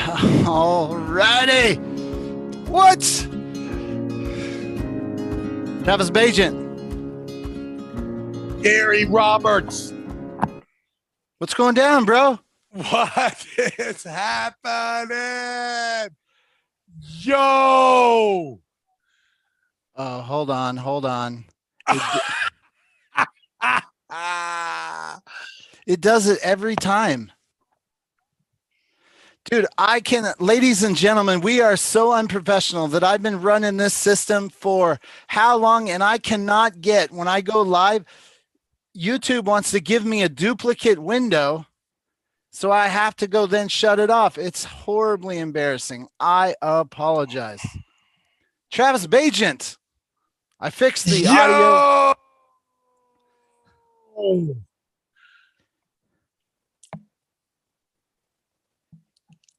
Alrighty. What? Travis Bagent. Gary Roberts. What's going down, bro? What is happening? Yo. Oh, hold on. It does it every time. Dude, ladies and gentlemen, we are so unprofessional that I've been running this system for how long, and I cannot get, when I go live, YouTube wants to give me a duplicate window, so I have to go then shut it off. It's horribly embarrassing. I apologize. Travis Bagent, I fixed the audio.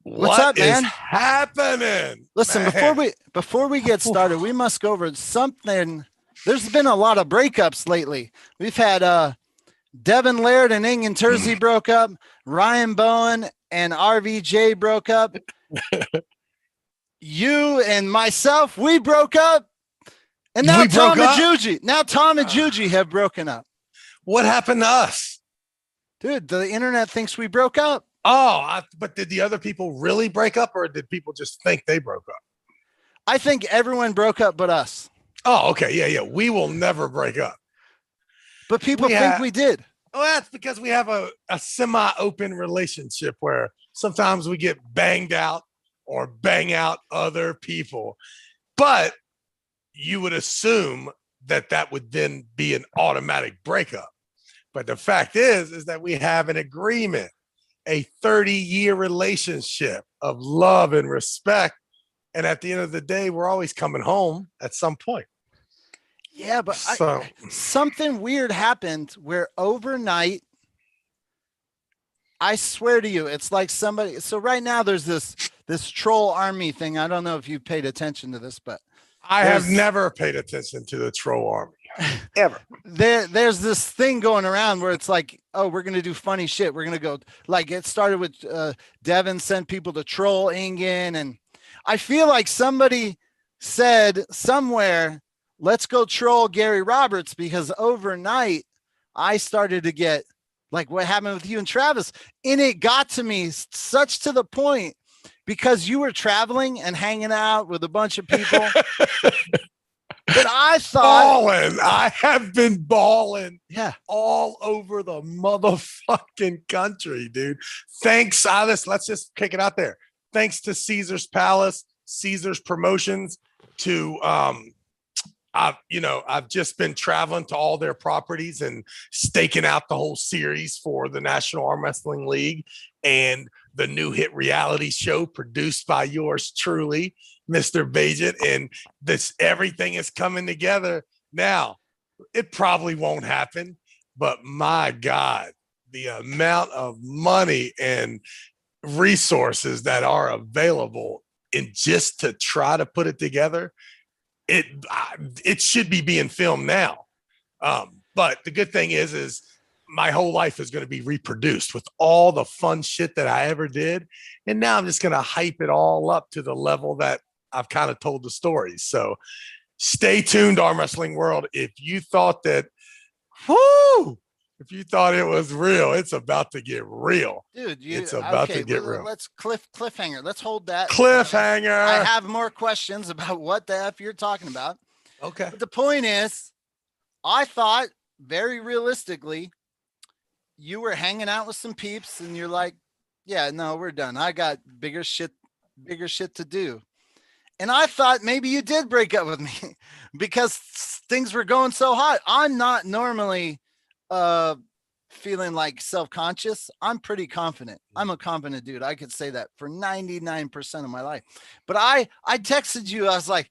What's up, man? Happening? Listen, man. before we get started, we must go over something. There's been a lot of breakups lately. We've had Devin Laird and Ingen Terzi broke up. Ryan Bowen and RVJ broke up. You and myself, we broke up. And now Tom and Juji have broken up. What happened to us? Dude, the internet thinks we broke up. Oh, but did the other people really break up, or did people just think they broke up? I think everyone broke up but us. Oh, okay. Yeah. We will never break up. But people think we did. Well, that's because we have a semi-open relationship where sometimes we get banged out or bang out other people. But you would assume that would then be an automatic breakup. But the fact is that we have an agreement, a 30-year relationship of love and respect. And at the end of the day, we're always coming home at some point. Yeah, but something weird happened where overnight, I swear to you, it's like somebody. So right now there's this troll army thing. I don't know if you paid attention to this, but I have never paid attention to the troll army. Ever. There's this thing going around where it's like, oh, we're going to do funny shit. We're going to go, like, it started with Devin sent people to troll Ingen. And I feel like somebody said somewhere, let's go troll Gary Roberts, because overnight I started to get like what happened with you and Travis. And it got to me such to the point because you were traveling and hanging out with a bunch of people. But I thought I have been balling all over the motherfucking country, dude. Thanks, let's just kick it out there. Thanks to Caesar's Palace, Caesar's Promotions, to I've just been traveling to all their properties and staking out the whole series for the National Arm Wrestling League and the new hit reality show produced by yours truly, Mr. Bagent. And everything is coming together. Now, it probably won't happen, but my God, the amount of money and resources that are available and just to try to put it together, it should be being filmed now. But the good thing is my whole life is going to be reproduced with all the fun shit that I ever did. And now I'm just going to hype it all up to the level that I've kind of told the stories. So stay tuned, Arm Wrestling World. If you thought it was real, it's about to get real. Dude, it's about to get real. Let's cliffhanger. Let's hold that. Cliffhanger. I have more questions about what the F you're talking about. Okay. But the point is, I thought very realistically, you were hanging out with some peeps and you're like, yeah, no, we're done. I got bigger shit to do. And I thought maybe you did break up with me because things were going so hot. I'm not normally feeling like self-conscious. I'm pretty confident. I'm a confident dude. I could say that for 99% of my life. But I texted you. I was like,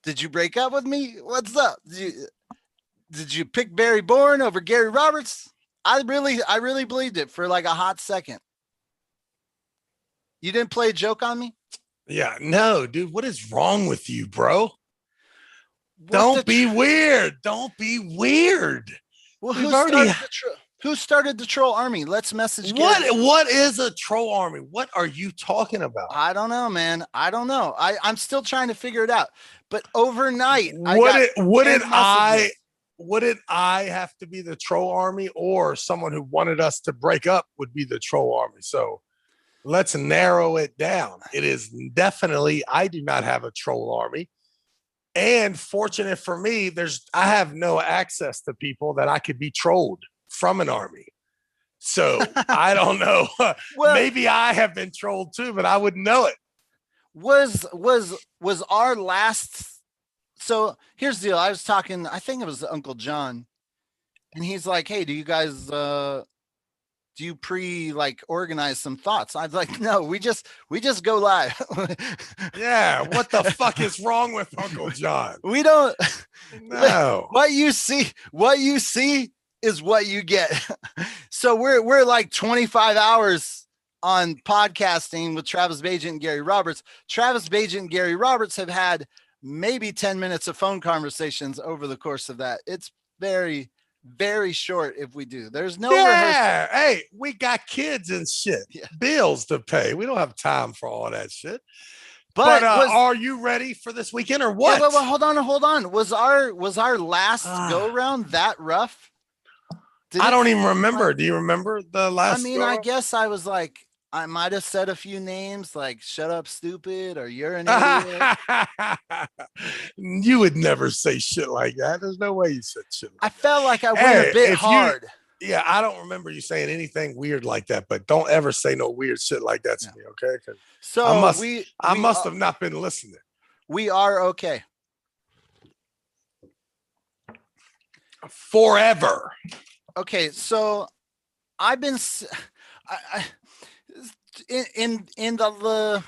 did you break up with me? What's up? Did you pick Barry Bourne over Gary Roberts? I really believed it for like a hot second. You didn't play a joke on me? Yeah, no, dude. What is wrong with you, bro? Don't be weird. Don't be weird. Well, Who started the troll army? Let's message What Gary. what is a troll army? What are you talking about? I don't know, man. I don't know. I'm still trying to figure it out. But overnight, I Would got it wouldn't 10 I messages. wouldn't I have to be the troll army, or someone who wanted us to break up would be the troll army? So let's narrow it down. It is definitely, I do not have a troll army. And fortunate for me, I have no access to people that I could be trolled from an army. So I don't know. Well, Maybe I have been trolled too, but I wouldn't know it. was our last. So here's the deal. I was talking, I think it was Uncle John, and he's like, "Hey, do you guys do you like organize some thoughts?" I was like, "No, we just go live." Yeah, what the fuck is wrong with Uncle John? We don't. No. What you see is what you get. So we're like 25 hours on podcasting with Travis Bagent and Gary Roberts. Travis Bagent and Gary Roberts have had maybe 10 minutes of phone conversations over the course of that. It's very, very short if we do. There's no rehearsal. Hey, we got kids and shit, bills to pay. We don't have time for all that shit. But are you ready for this weekend or what? Yeah, well, hold on. Was our last go round that rough? I don't even remember. Do you remember the last? I mean, I guess I was like, I might have said a few names like "shut up, stupid" or "you're an idiot." You would never say shit like that. There's no way you said shit like I felt like I went Hey, a bit hard. Yeah, I don't remember you saying anything weird like that, but don't ever say no weird shit like that to me, okay? So I must have not been listening. We are okay. Forever. Okay, so I've been in the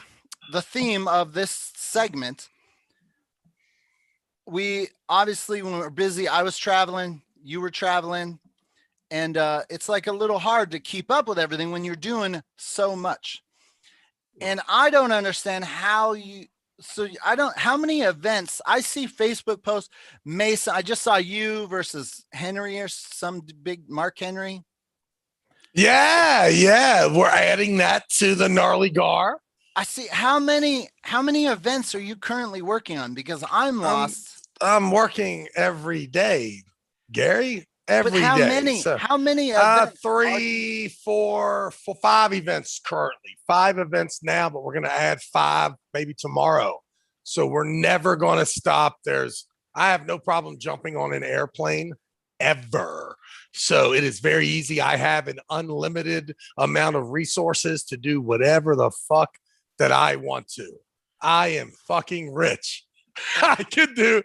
theme of this segment. We obviously, when we were busy, I was traveling, you were traveling, and it's like a little hard to keep up with everything when you're doing so much. And I don't understand how how many events I see Facebook posts. Mason, I just saw you versus Henry or some big Mark Henry. Yeah. We're adding that to the gnarly gar. I see. How many events are you currently working on? Because I'm lost. I'm working every day, Gary. Every day. How many events? 3, 4, 5 events currently. 5 events now, but we're going to add 5 maybe tomorrow. So we're never going to stop. I have no problem jumping on an airplane ever. So it is very easy. I have an unlimited amount of resources to do whatever the fuck that I want to. I am fucking rich. I can do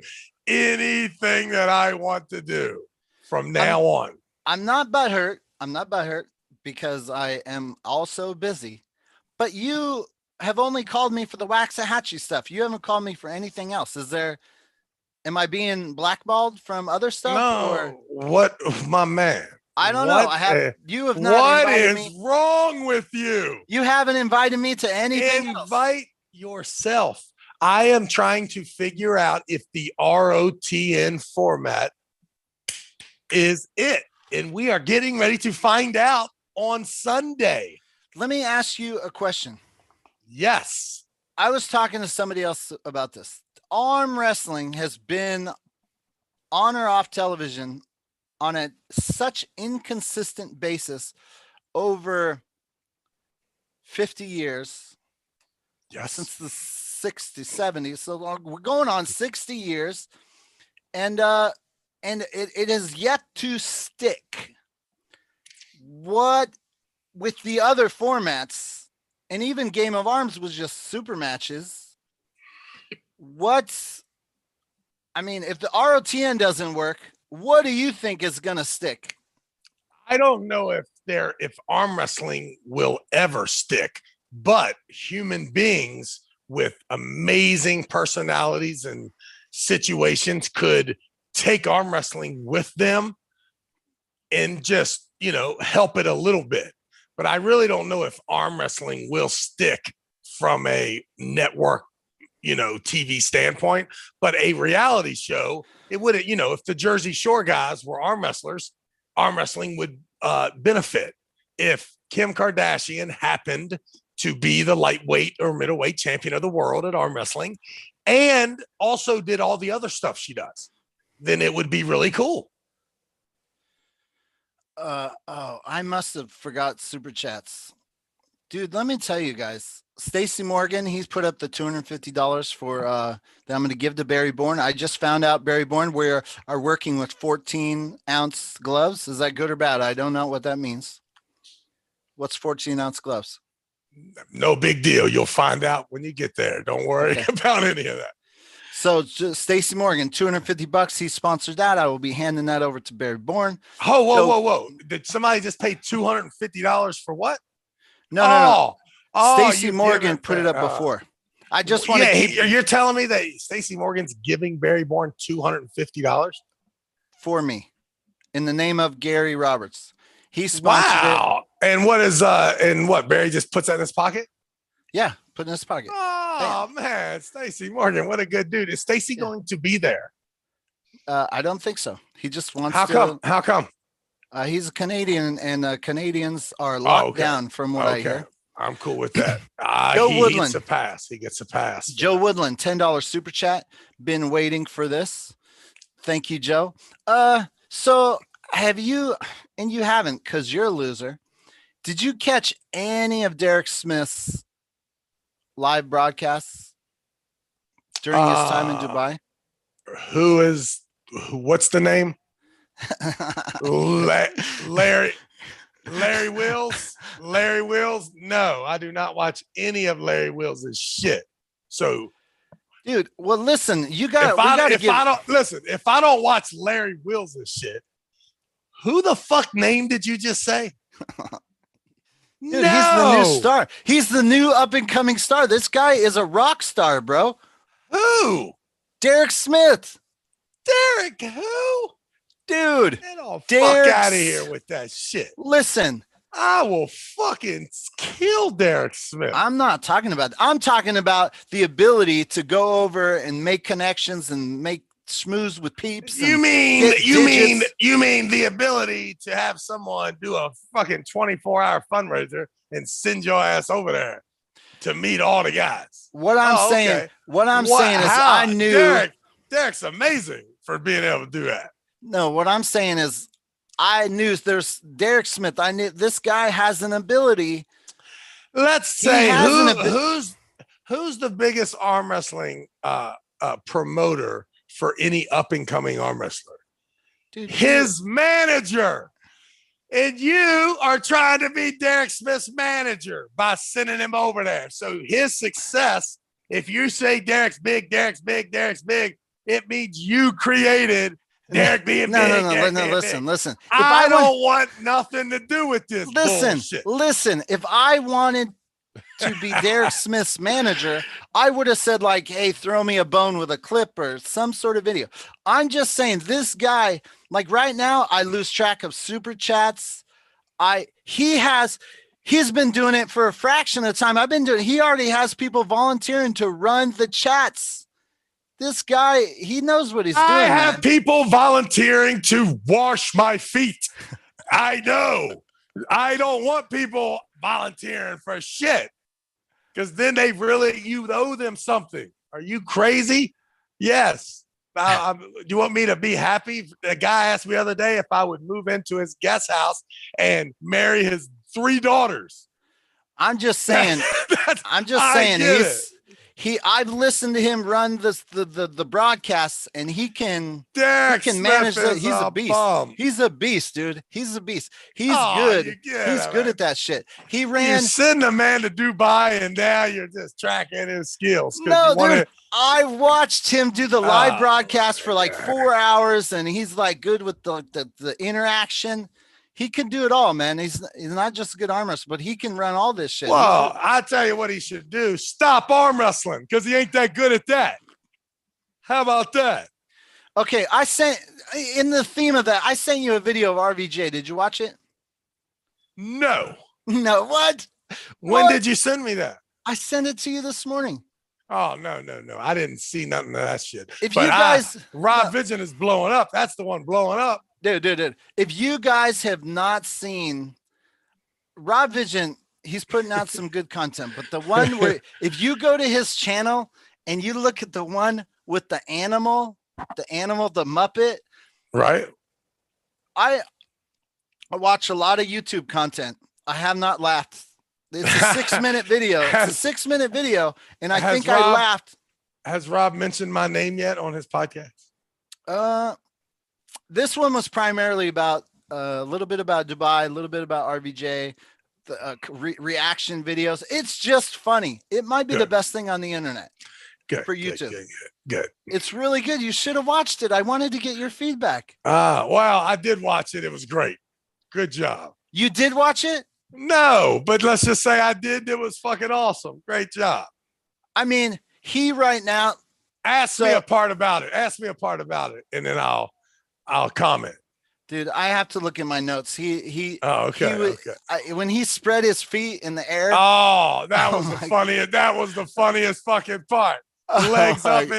anything that I want to do from now on. I'm not butthurt. Because I am also busy. But you have only called me for the Waxahachie stuff. You haven't called me for anything else. Am I being blackballed from other stuff? No. What, my man? I don't know. You have not. What is wrong with you? You haven't invited me to anything. Invite yourself. I am trying to figure out if the ROTN format is it. And we are getting ready to find out on Sunday. Let me ask you a question. Yes. I was talking to somebody else about this. Arm wrestling has been on or off television on such inconsistent basis over 50 years. Yes. Since the 60s, 70s. So we're going on 60 years. And it has yet to stick. What with the other formats, and even Game of Arms was just super matches. If the ROTN doesn't work, what do you think is going to stick? I don't know if arm wrestling will ever stick, but human beings with amazing personalities and situations could take arm wrestling with them and just, help it a little bit. But I really don't know if arm wrestling will stick from a network, TV standpoint. But a reality show, it would, if the Jersey Shore guys were arm wrestlers, arm wrestling would benefit if Kim Kardashian happened to be the lightweight or middleweight champion of the world at arm wrestling and also did all the other stuff she does. Then it would be really cool. I must have forgot super chats. Dude, let me tell you guys. Stacy Morgan, he's put up the $250 for that I'm going to give to Barry Bourne. I just found out Barry Bourne we are working with 14-ounce gloves. Is that good or bad? I don't know what that means. What's 14-ounce gloves? No big deal. You'll find out when you get there. Don't worry about any of that. So Stacy Morgan, $250. He sponsored that. I will be handing that over to Barry Bourne. Oh, whoa. Did somebody just pay $250 for what? No. Stacy Morgan put it up before. I just want to you're telling me that Stacy Morgan's giving Barry Bourne $250 for me in the name of Gary Roberts. He sponsored it. And what is and what Barry just puts that in his pocket? Yeah, put in his pocket. Oh man, Stacy Morgan, what a good dude. Is Stacy going to be there? I don't think so. He just wants to. How come? He's a Canadian, and Canadians are locked down from what I hear. I'm cool with that. Joe Woodland. He gets a pass. Joe Woodland, $10 super chat. Been waiting for this. Thank you, Joe. So have you, and you haven't because you're a loser, did you catch any of Derek Smith's live broadcasts during his time in Dubai? What's the name? Larry Wills. No, I do not watch any of Larry Wills' shit. So, dude, well, listen, if I don't watch Larry Wills' shit, who the fuck name did you just say? Dude, he's the new star. He's the new up and coming star. This guy is a rock star, bro. Who? Derek Smith. Derek who? Dude. Get the fuck out of here with that shit. Listen. I will fucking kill Derek Smith. I'm not talking about that. I'm talking about the ability to go over and make connections and make schmooze with peeps. You mean the ability to have someone do a fucking 24-hour fundraiser and send your ass over there to meet all the guys? What I'm saying is I knew Derek's amazing for being able to do that. No, what I'm saying is I knew there's Derek Smith. I knew this guy has an ability. Let's say who's the biggest arm wrestling promoter for any up and coming arm wrestler? Dude, his manager. And you are trying to be Derek Smith's manager by sending him over there. So his success, if you say Derek's big, it means you created Derek being big. No, listen. I don't want nothing to do with this bullshit. Listen, if I wanted to be Derek Smith's manager, I would have said like, hey, throw me a bone with a clip or some sort of video. I'm just saying this guy, like right now, I lose track of super chats. He's been doing it for a fraction of the time I've been doing it. He already has people volunteering to run the chats. This guy, he knows what he's doing. I have people volunteering to wash my feet. I know. I don't want people volunteering for shit because then you owe them something. Are you crazy? Yes. Do you want me to be happy? A guy asked me the other day if I would move into his guest house and marry his 3 daughters. I'm just saying. I've listened to him run the broadcasts, and he can manage it. He's a beast. He's a beast, dude. He's a beast. He's good. He's good at that shit. He ran. You send a man to Dubai, and now you're just tracking his skills. No, dude. I watched him do the live broadcast for like 4 hours, and he's like good with the interaction. He can do it all, man. He's not just a good arm wrestler, but he can run all this shit. Well, I tell you what he should do. Stop arm wrestling because he ain't that good at that. How about that? Okay, I sent in the theme of that, I sent you a video of RVJ. Did you watch it? No. No, what? When did you send me that? I sent it to you this morning. Oh, no. I didn't see nothing of that shit. Rob Vigent is blowing up. That's the one blowing up. Dude. If you guys have not seen Rob Vigent, he's putting out some good content, but the one where if you go to his channel and you look at the one with the animal, the Muppet, Right. I watch a lot of YouTube content. I have not laughed. It's a 6-minute video. It's a 6-minute video, and I think I laughed. Has Rob mentioned my name yet on his podcast? This one was primarily about a little bit about Dubai, a little bit about RVJ, the reaction videos. It's just funny. It might be the best thing on the internet for YouTube. Good. It's really good. You should have watched it. I wanted to get your feedback. Well, I did watch it. It was great. Good job. You did watch it? No, but let's just say I did. It was fucking awesome. Great job. I mean, he right now. Ask me a part about it. Ask me a part about it, and then I'll comment. Dude, I have to look at my notes. Oh, okay. When he spread his feet in the air. Oh, that was the funniest. That was the funniest fucking part. Legs up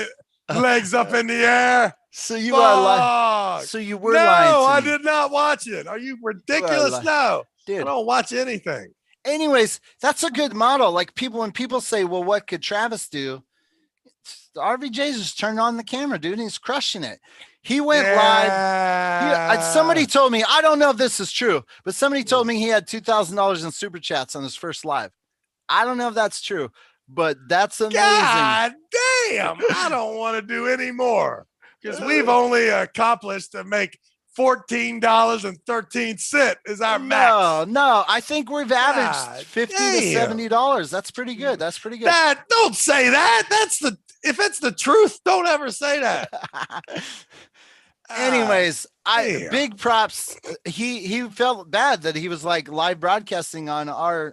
in the air. So you are lying. So you were lying. No, I did not watch it. Are you ridiculous? No, dude, I don't watch anything. Anyways, that's a good model. Like when people say, well, what could Travis do? The RVJ's just turned on the camera, dude, and he's crushing it. He went live. Somebody told me, I don't know if this is true, but somebody told me he had $2,000 in super chats on his first live. I don't know if that's true, but that's amazing. God damn. I don't want to do any more because we've only accomplished to make $14.13 is our max. No, I think we've averaged $50 to $70. That's pretty good. That's pretty good. Don't say that. If it's the truth, don't ever say that. Anyways, big props. He felt bad that he was like live broadcasting on the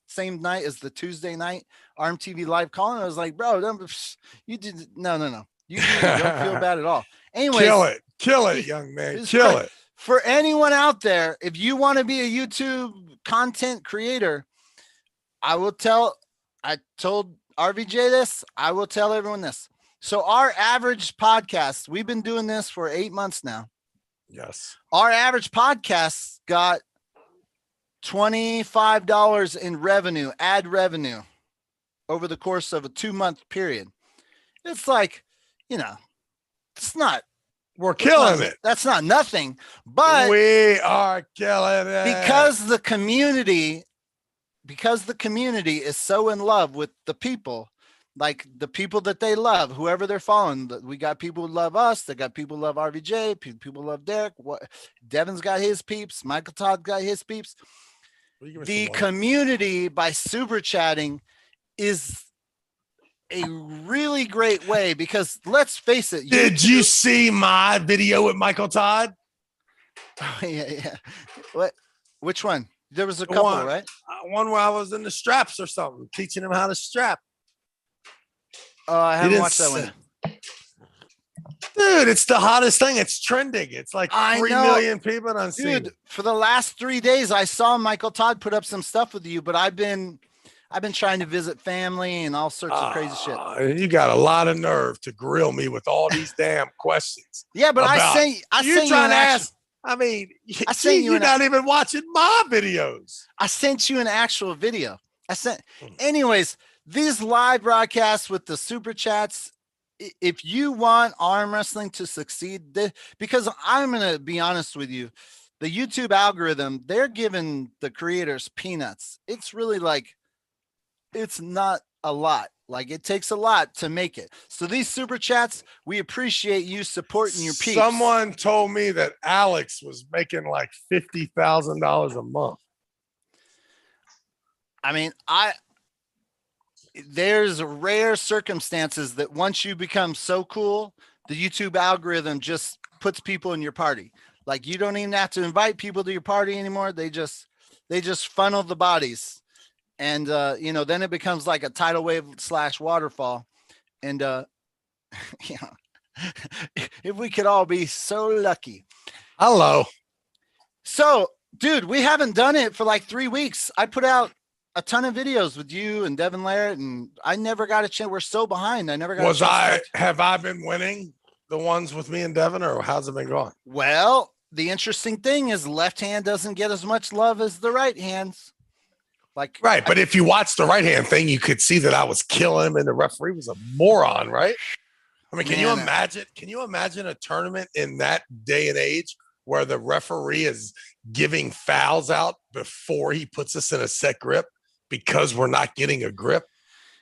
same night as the Tuesday night ARMTV live call. And I was like, bro, you did no. You don't feel bad at all. Anyways, kill it, young man. Kill it. For anyone out there, if you want to be a YouTube content creator, I told RVJ this, I will tell everyone this. So our average podcast, we've been doing this for 8 months now. Yes. Our average podcast got $25 in revenue, ad revenue over the course of a 2-month period. It's like, we're killing it. That's not nothing, but we are killing it because the community is so in love with the people, like the people that they love, whoever they're following. We got people who love us. They got people who love RVJ. People love Derek. Devin's got his peeps. Michael Todd got his peeps. The community by super chatting is a really great way because let's face it. Did you see my video with Michael Todd? Oh, yeah. What? Which one? There was a couple, right? One where I was in the straps or something, teaching him how to strap. Oh, I haven't watched that one. Dude, it's the hottest thing. It's trending. It's like 3 million people on scene. Dude, for the last 3 days, I saw Michael Todd put up some stuff with you, but I've been trying to visit family and all sorts of crazy shit. You got a lot of nerve to grill me with all these damn questions. Yeah, but I sent you an ask. I mean, you're not even watching my videos. I sent you an actual video. Anyways, these live broadcasts with the super chats, if you want arm wrestling to succeed, because I'm going to be honest with you, the YouTube algorithm, they're giving the creators peanuts. It's really like, it's not a lot. Like it takes a lot to make it. So these super chats, we appreciate you supporting your peeps. Someone told me that Alex was making like $50,000 a month. I mean, there's rare circumstances that once you become so cool, the YouTube algorithm just puts people in your party. Like you don't even have to invite people to your party anymore. They just funnel the bodies. And, then it becomes like a tidal wave / waterfall. And, if we could all be so lucky. Hello. So, dude, we haven't done it for like 3 weeks. I put out a ton of videos with you and Devin Larrett, and I never got a chance. We're so behind. I never got a chance. Have I been winning? the ones with me and Devin, or how's it been going? Well, the interesting thing is left hand doesn't get as much love as the right hands. Like Right, but if you watch the right hand thing, you could see that I was killing him, and the referee was a moron, right? I mean, can you imagine? Can you imagine a tournament in that day and age where the referee is giving fouls out before he puts us in a set grip because we're not getting a grip?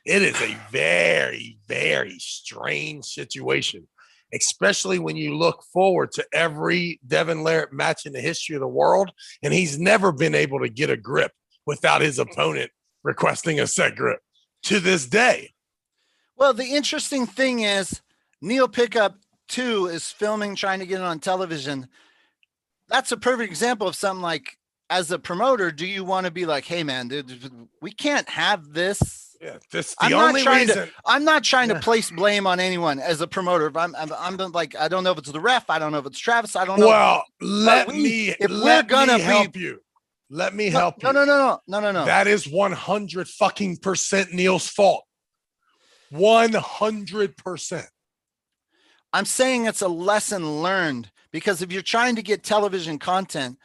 It is a very, very strange situation, especially when you look forward to every Devin Larratt match in the history of the world, and he's never been able to get a grip without his opponent requesting a set grip to this day. Well, the interesting thing is Neil Pickup 2 is filming, trying to get it on television. That's a perfect example of something like, as a promoter, do you want to be like, hey man, dude, we can't have this. Yeah, this the only reason. I'm not trying to place blame on anyone as a promoter. If I'm like, I don't know if it's the ref, I don't know if it's Travis, I don't know. Well, let me help you. Let me help you. No. That is 100 fucking percent Neil's fault. 100%. I'm saying it's a lesson learned, because if you're trying to get television content,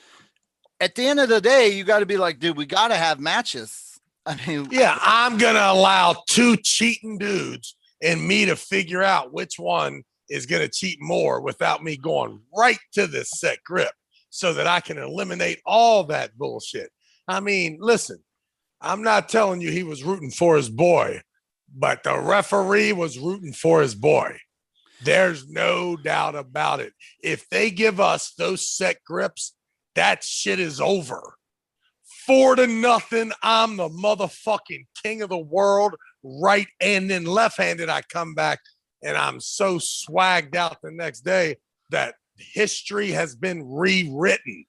at the end of the day, you got to be like, dude, we got to have matches. I mean, yeah, I'm going to allow two cheating dudes and me to figure out which one is going to cheat more without me going right to this set grip so that I can eliminate all that bullshit. I mean, listen, I'm not telling you he was rooting for his boy, but the referee was rooting for his boy. There's no doubt about it. If they give us those set grips, that shit is over. 4-0. I'm the motherfucking king of the world. Right and then left-handed, I come back and I'm so swagged out the next day that history has been rewritten.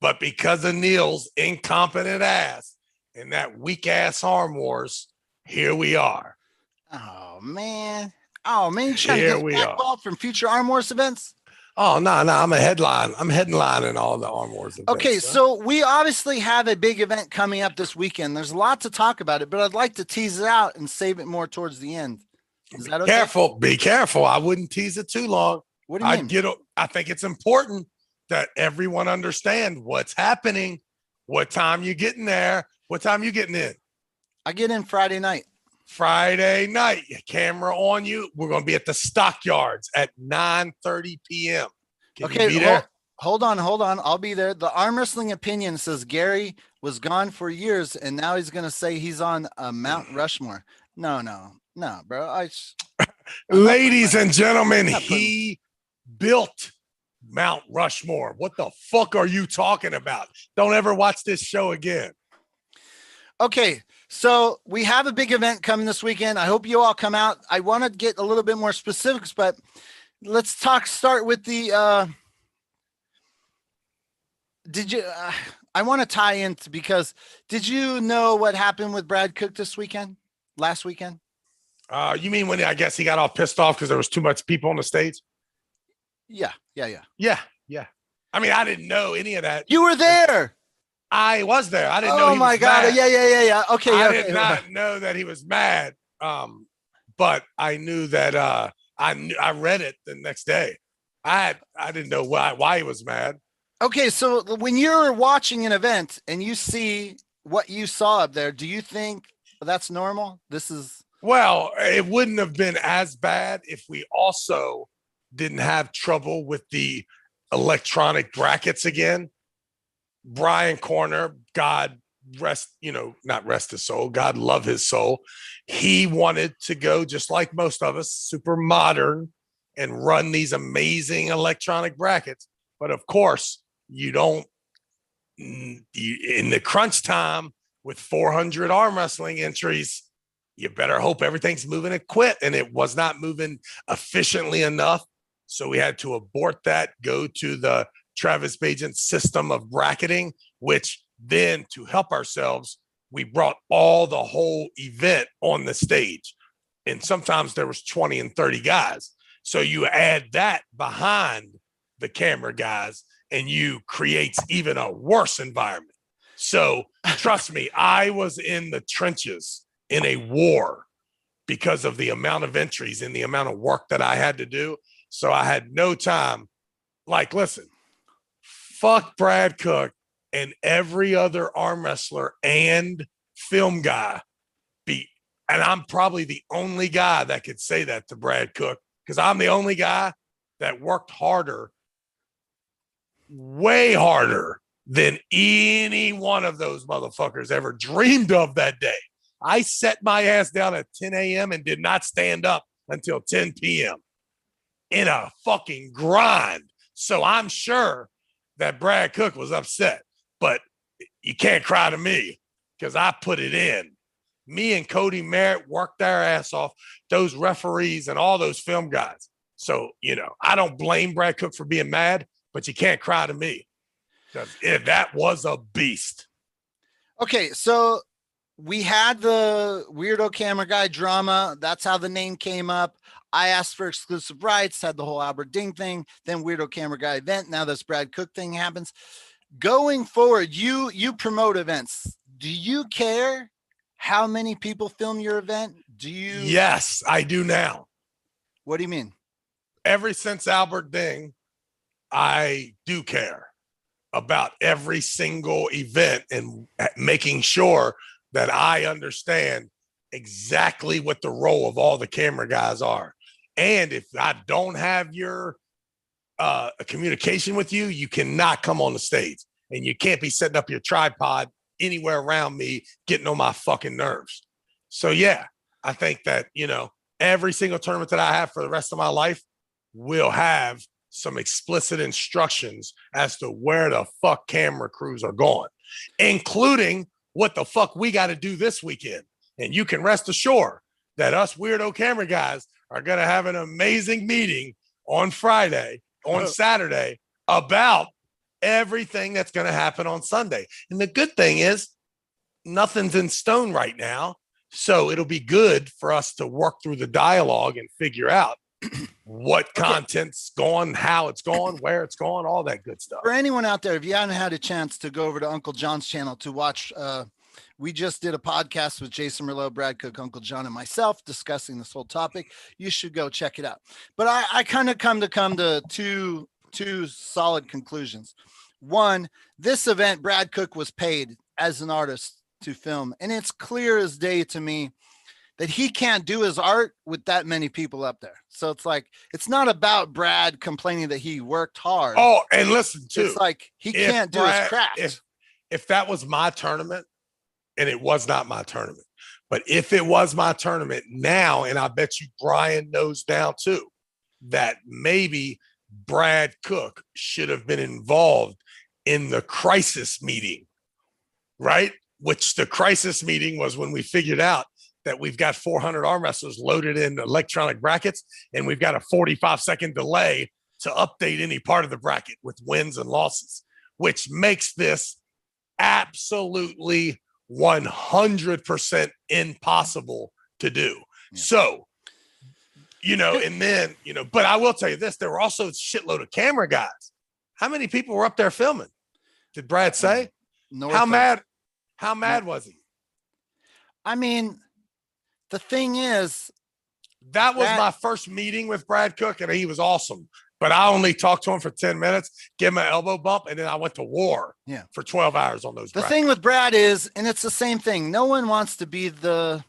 But because of Neil's incompetent ass and that weak ass arm wars, here we are. Oh man, you trying Here to get blackballed from future Arm Wars events? Oh no, I'm a headline. I'm headlining all the Arm Wars events. Okay, so we obviously have a big event coming up this weekend. There's a lot to talk about it, but I'd like to tease it out and save it more towards the end. Is that okay? Be careful. I wouldn't tease it too long. What do you mean? I think it's important that everyone understand what's happening, what time you getting there, what time you getting in. I get in Friday night. Friday night, camera on you. We're going to be at the Stockyards at 9:30 p.m. Can you be there? Hold on. I'll be there. The Arm Wrestling Opinion says Gary was gone for years, and now he's going to say he's on Mount Rushmore. No, bro. Ladies and gentlemen, he built Mount Rushmore. What the fuck are you talking about? Don't ever watch this show again. Okay, so we have a big event coming this weekend. I hope you all come out. I want to get a little bit more specifics, but let's start with the, I want to tie into, because did you know what happened with Brad Cook last weekend? You mean when I guess he got all pissed off because there was too much people on the stage? Yeah. I mean, I didn't know any of that. You were there. I was there. I didn't know he was my God. mad. Yeah. Okay. I did not know that he was mad. But I knew that I read it the next day. I didn't know why he was mad. Okay, so when you're watching an event and you see what you saw up there, do you think that's normal? Well, it wouldn't have been as bad if we also didn't have trouble with the electronic brackets again. Brian Corner, God rest, not rest his soul, God love his soul. He wanted to go, just like most of us, super modern and run these amazing electronic brackets. But of course, in the crunch time with 400 arm wrestling entries, you better hope everything's moving and it was not moving efficiently enough. So we had to abort that, go to the Travis Bagent system of bracketing, which then, to help ourselves, we brought the whole event on the stage. And sometimes there was 20 and 30 guys. So you add that behind the camera guys and you creates even a worse environment. So trust me, I was in the trenches in a war because of the amount of entries and the amount of work that I had to do. So I had no time. Like, listen, fuck Brad Cook and every other arm wrestler and film guy. And I'm probably the only guy that could say that to Brad Cook, because I'm the only guy that worked harder, way harder than any one of those motherfuckers ever dreamed of that day. I set my ass down at 10 a.m. and did not stand up until 10 p.m. in a fucking grind. So I'm sure that Brad Cook was upset, but you can't cry to me because I put it in. Me and Cody Merritt worked their ass off, those referees and all those film guys. So, I don't blame Brad Cook for being mad, but you can't cry to me because that was a beast. Okay, so we had the weirdo camera guy drama. That's how the name came up. I asked for exclusive rights, had the whole Albert Ding thing, then weirdo camera guy event. Now this Brad Cook thing happens. Going forward, you promote events. Do you care how many people film your event? Do you? Yes, I do now. What do you mean? Ever since Albert Ding, I do care about every single event and making sure that I understand exactly what the role of all the camera guys are. And if I don't have your communication with you, you cannot come on the stage, and you can't be setting up your tripod anywhere around me, getting on my fucking nerves. So yeah, I think that, every single tournament that I have for the rest of my life will have some explicit instructions as to where the fuck camera crews are going, including what the fuck we got to do this weekend. And you can rest assured that us weirdo camera guys are going to have an amazing meeting on Saturday about everything that's going to happen on Sunday. And the good thing is nothing's in stone right now. So it'll be good for us to work through the dialogue and figure out what content's going, how it's going, where it's going, all that good stuff. For anyone out there, if you haven't had a chance to go over to Uncle John's channel to watch, we just did a podcast with Jason Merlot, Brad Cook, Uncle John, and myself discussing this whole topic. You should go check it out. But I kind of come to two solid conclusions. One, this event, Brad Cook was paid as an artist to film, and it's clear as day to me that he can't do his art with that many people up there. So it's like, it's not about Brad complaining that he worked hard. Oh, and listen too, it's like he can't do his craft. If that was my tournament, and it was not my tournament, but if it was my tournament now, and I bet you Brian knows now too, that maybe Brad Cook should have been involved in the crisis meeting, right? Which the crisis meeting was when we figured out that we've got 400 arm wrestlers loaded in electronic brackets, and we've got a 45-second delay to update any part of the bracket with wins and losses, which makes this absolutely 100% impossible to do. Yeah. So, and then, but I will tell you this, there were also a shitload of camera guys. How many people were up there filming? Did Brad say? How mad was he? I mean, the thing is, that was my first meeting with Brad Cook, and he was awesome. But I only talked to him for 10 minutes, gave him an elbow bump, and then I went to war for 12 hours on those. The thing with Brad is, and it's the same thing, no one wants to be the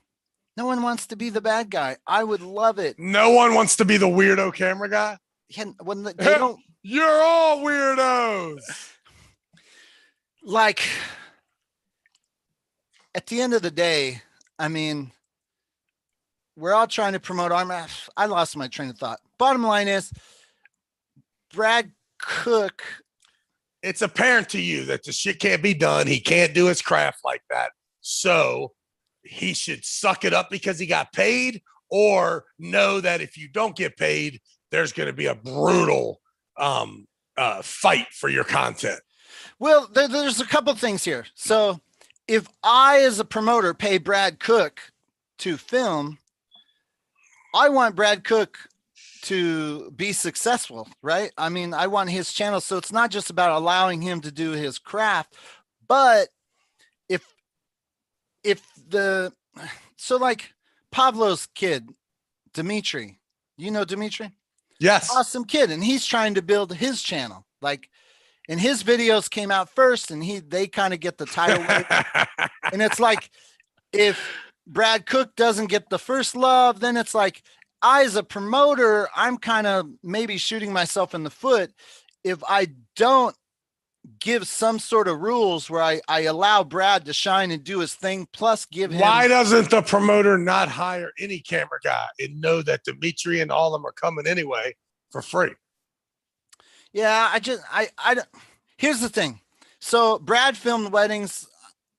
bad guy. I would love it. No one wants to be the weirdo camera guy. When they don't, you're all weirdos. Like, at the end of the day, I mean, we're all trying to promote ARMWRESTLING. I lost my train of thought. Bottom line is, Brad Cook. It's apparent to you that the shit can't be done. He can't do his craft like that. So he should suck it up because he got paid, or know that if you don't get paid, there's going to be a brutal fight for your content. Well, there's a couple things here. So if I, as a promoter, pay Brad Cook to film, I want Brad Cook to be successful, right? I mean, I want his channel. So it's not just about allowing him to do his craft, but so like Pablo's kid, Dimitri, Dimitri? Yes. Awesome kid. And he's trying to build his channel. Like, and his videos came out first, and they kind of get the tidal wave. And it's like, if Brad Cook doesn't get the first love, then it's like, I, as a promoter, I'm kind of maybe shooting myself in the foot if I don't give some sort of rules where I allow Brad to shine and do his thing, plus give him. Why doesn't the promoter not hire any camera guy and know that Dimitri and all of them are coming anyway for free? Yeah, I don't. Here's the thing. So Brad filmed weddings,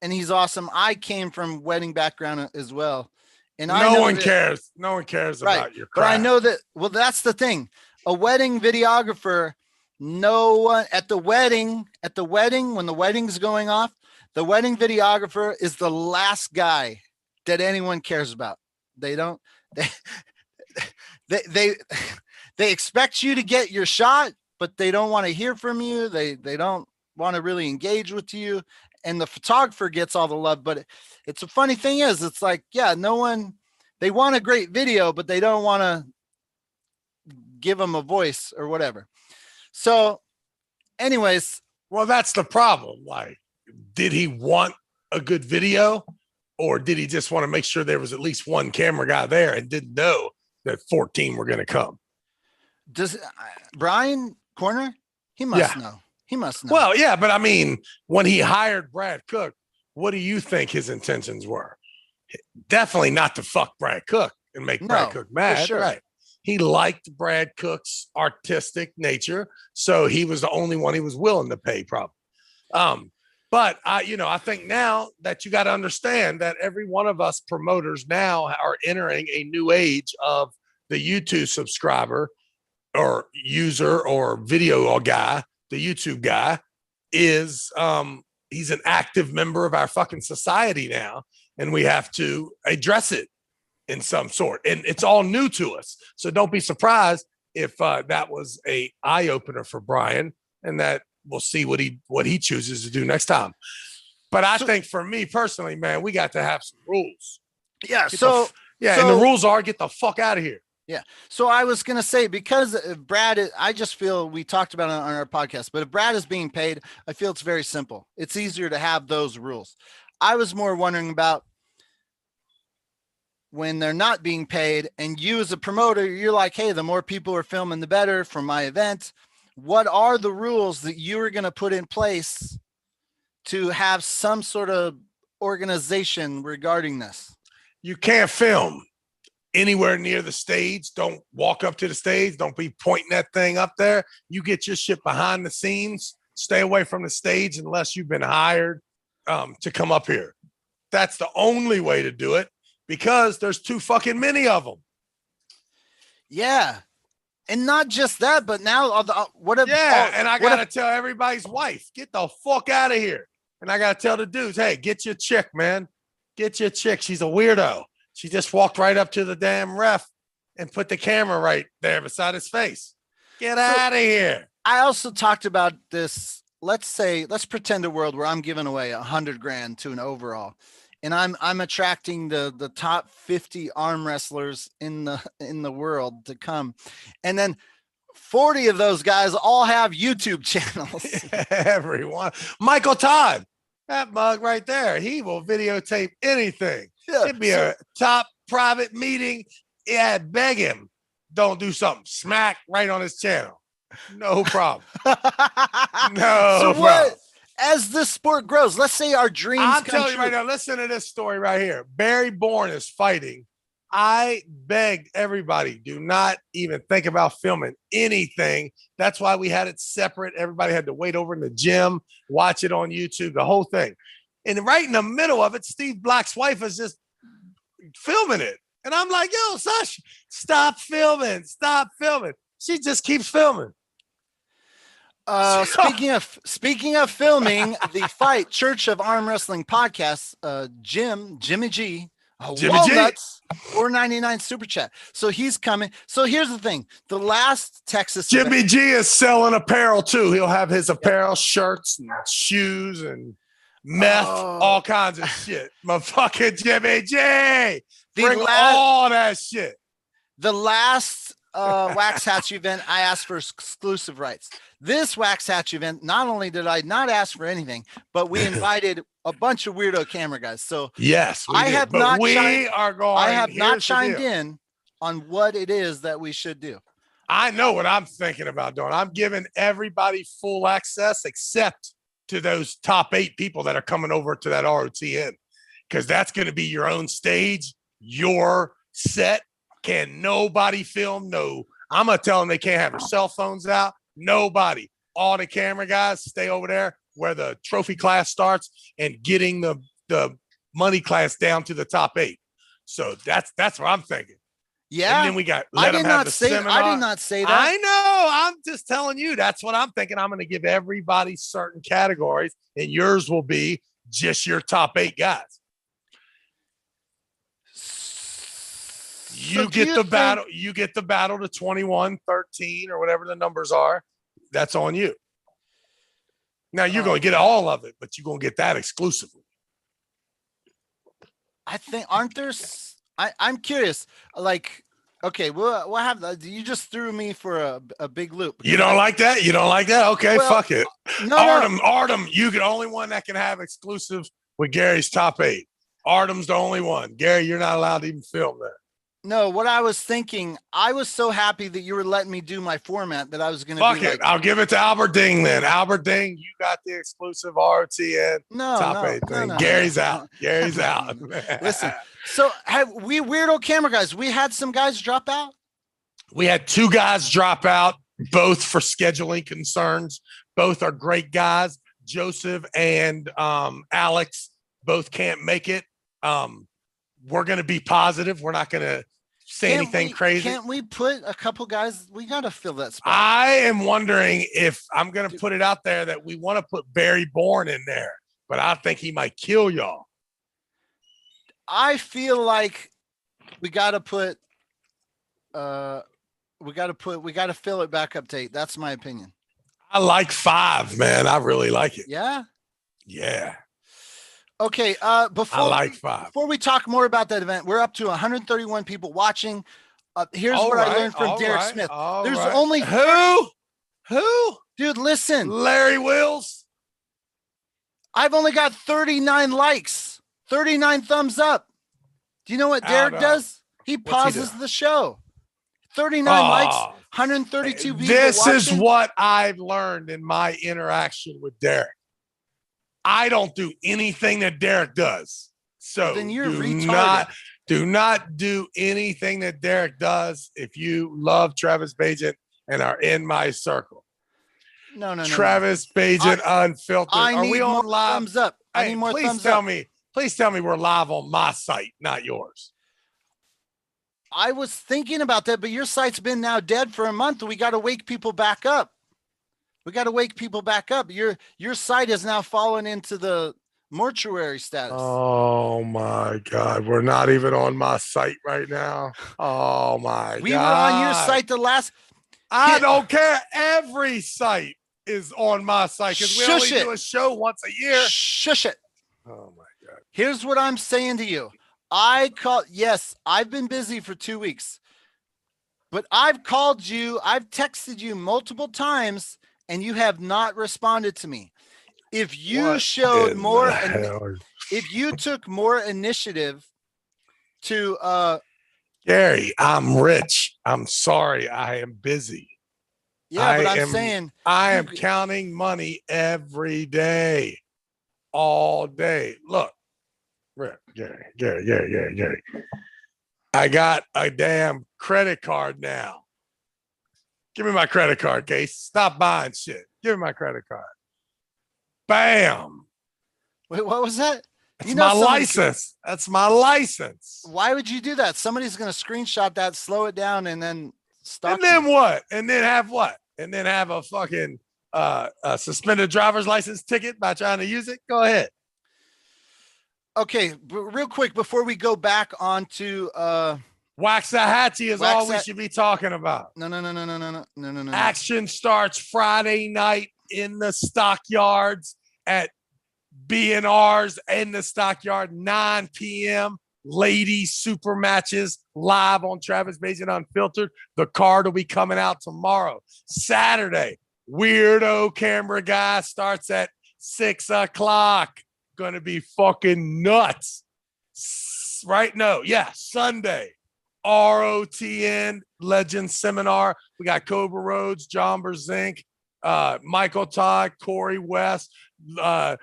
and he's awesome. I came from wedding background as well, and no one cares. No one cares about your craft. But I know that. Well, that's the thing. A wedding videographer. No one at the wedding, when the wedding's going off, the wedding videographer is the last guy that anyone cares about. They don't, they expect you to get your shot, but they don't want to hear from you. They don't want to really engage with you. And the photographer gets all the love. But it's a funny thing is, it's like, yeah, no one, they want a great video, but they don't want to give them a voice or whatever. So anyways. Well, that's the problem. Like, did he want a good video, or did he just want to make sure there was at least one camera guy there and didn't know that 14 were going to come? Does Brian Corner? He must know. He must know. Well, yeah, but I mean, when he hired Brad Cook, what do you think his intentions were? Definitely not to fuck Brad Cook and make Brad Cook mad. Sure. Right. He liked Brad Cook's artistic nature, so he was the only one he was willing to pay, probably. But I think now that you got to understand that every one of us promoters now are entering a new age of the YouTube subscriber or user or video guy. The YouTube guy is he's an active member of our fucking society now, and we have to address it in some sort, and it's all new to us. So don't be surprised if that was a eye opener for Brian, and that we'll see what he chooses to do next time. But I think for me personally, man, we got to have some rules. Yeah. And the rules are get the fuck out of here. Yeah. So I was going to say, because Brad, I just feel we talked about it on our podcast, but if Brad is being paid, I feel it's very simple. It's easier to have those rules. I was more wondering about when they're not being paid, and you as a promoter, you're like, hey, the more people are filming, the better for my event. What are the rules that you are going to put in place to have some sort of organization regarding this? You can't film anywhere near the stage. Don't walk up to the stage. Don't be pointing that thing up there. You get your shit behind the scenes. Stay away from the stage unless you've been hired to come up here. That's the only way to do it, because there's too fucking many of them. Yeah. And not just that, but now and I gotta tell everybody's wife, get the fuck out of here. And I gotta tell the dudes, hey, get your chick, man. Get your chick. She's a weirdo. She just walked right up to the damn ref and put the camera right there beside his face. Get out of here. I also talked about this. Let's pretend a world where I'm giving away $100,000 to an overall, and I'm attracting the top 50 arm wrestlers in the world to come. And then 40 of those guys all have YouTube channels. Everyone. Michael Todd, that mug right there, he will videotape anything. Yeah, it'd be a top private meeting. Yeah, beg him. Don't do something. Smack right on his channel. No problem. What, as this sport grows, let's say our dreams I'm telling you right now, listen to this story right here. Barry Bourne is fighting. I begged everybody, do not even think about filming anything. That's why we had it separate. Everybody had to wait over in the gym, watch it on YouTube, the whole thing. And right in the middle of it, Steve Black's wife is just filming it. And I'm like, yo, Sash, stop filming. Stop filming. She just keeps filming. Speaking of filming, the Fight Church of Arm Wrestling podcast, Jimmy G, Walnuts, $4.99 super chat. So he's coming. So here's the thing: the last Texas Jimmy G is selling apparel too. He'll have his apparel, shirts, and shoes, and meth, all kinds of shit. Motherfucking Jimmy G, bring all that shit. The last Wax Hatch event, I asked for exclusive rights. This Wax Hatch event, not only did I not ask for anything, but we invited a bunch of weirdo camera guys. So Yes, we I did. have But not we are going. I have not Here's the chimed deal. in on what it is that we should do. I know what I'm thinking about doing. I'm giving everybody full access except to those top 8 people that are coming over to that ROTN, because that's going to be your own stage, your set. Can nobody film? No. I'm going to tell them they can't have their cell phones out. Nobody. All the camera guys stay over there where the trophy class starts and getting the money class down to the top 8. So that's what I'm thinking. Yeah. And then we got I did not say that. I know. I'm just telling you. That's what I'm thinking. I'm going to give everybody certain categories, and yours will be just your top 8 guys. You get the battle. You get the battle to 21, 13, or whatever the numbers are. That's on you. Now you're going to get all of it, but you're going to get that exclusively. I think aren't there? I'm curious. Like, okay, we'll have. You just threw me for a big loop. You don't like that? You don't like that? Okay, well, fuck it. No, Artem, you the only one that can have exclusive with Gary's top 8. Artem's the only one. Gary, you're not allowed to even film that. No, what I was thinking, I was so happy that you were letting me do my format that I was going to fuck it. I'll give it to Albert Ding then. Albert Ding, you got the exclusive RTN top 8 thing. No, Gary's out. Gary's out. Listen, so have we weirdo camera guys? We had some guys drop out. We had 2 guys drop out, both for scheduling concerns. Both are great guys. Joseph and Alex both can't make it. We're going to be positive. We're not going to say anything crazy. Can't we put a couple guys? We got to fill that spot. I am wondering if I'm going to put it out there that we want to put Barry Bourne in there, but I think he might kill y'all. I feel like we got to put, we got to fill it back up to 8. That's my opinion. I like 5, man. I really like it. Yeah. Yeah. Okay. Before we talk more about that event, we're up to 131 people watching. Here's what I learned from Derek Smith. There's only who? Dude, listen. Larry Wills. I've only got 39 likes, 39 thumbs up. Do you know what Derek does? He pauses the show. 39 likes, 132 people. This watching. Is what I've learned in my interaction with Derek. I don't do anything that Derek does. So then you're retarded. Do not do anything that Derek does if you love Travis Bagent and are in my circle. No. Travis Bagent Unfiltered. Are we on live? Thumbs up. I need more thumbs up. Please tell me we're live on my site, not yours. I was thinking about that, but your site's been now dead for a month. We got to wake people back up. Your site has now fallen into the mortuary status. Oh my God. We're not even on my site right now. Oh my God. We were on your site the last. I don't care. Every site is on my site because we only do a show once a year. Shush it. Oh my God. Here's what I'm saying to you. Yes, I've been busy for 2 weeks, but I've called you. I've texted you multiple times and you have not responded to me. If you showed more, if you took more initiative to, Gary, I'm rich. I'm sorry. I am busy. Yeah, but I'm saying I am counting money every day, all day. Look, Gary. I got a damn credit card now. Give me my credit card, Case. Stop buying shit. Give me my credit card. Bam. Wait, what was that? That's my license. That's my license. Why would you do that? Somebody's going to screenshot that, slow it down, and then stop. And then what? And then have what? And then have a fucking suspended driver's license ticket by trying to use it? Go ahead. Okay, real quick before we go back onto Waxahachie is all we should be talking about. No. Action starts Friday night in the stockyards at B&R's in the stockyard, 9 p.m. ladies super matches live on Travis Bagent Unfiltered. The card will be coming out tomorrow. Saturday, weirdo camera guy starts at 6 o'clock. Gonna be fucking nuts. Right? No, yeah, Sunday. ROTN Legend Seminar. We got Cobra Rhodes, John Berzink, Michael Todd, Corey West, Luke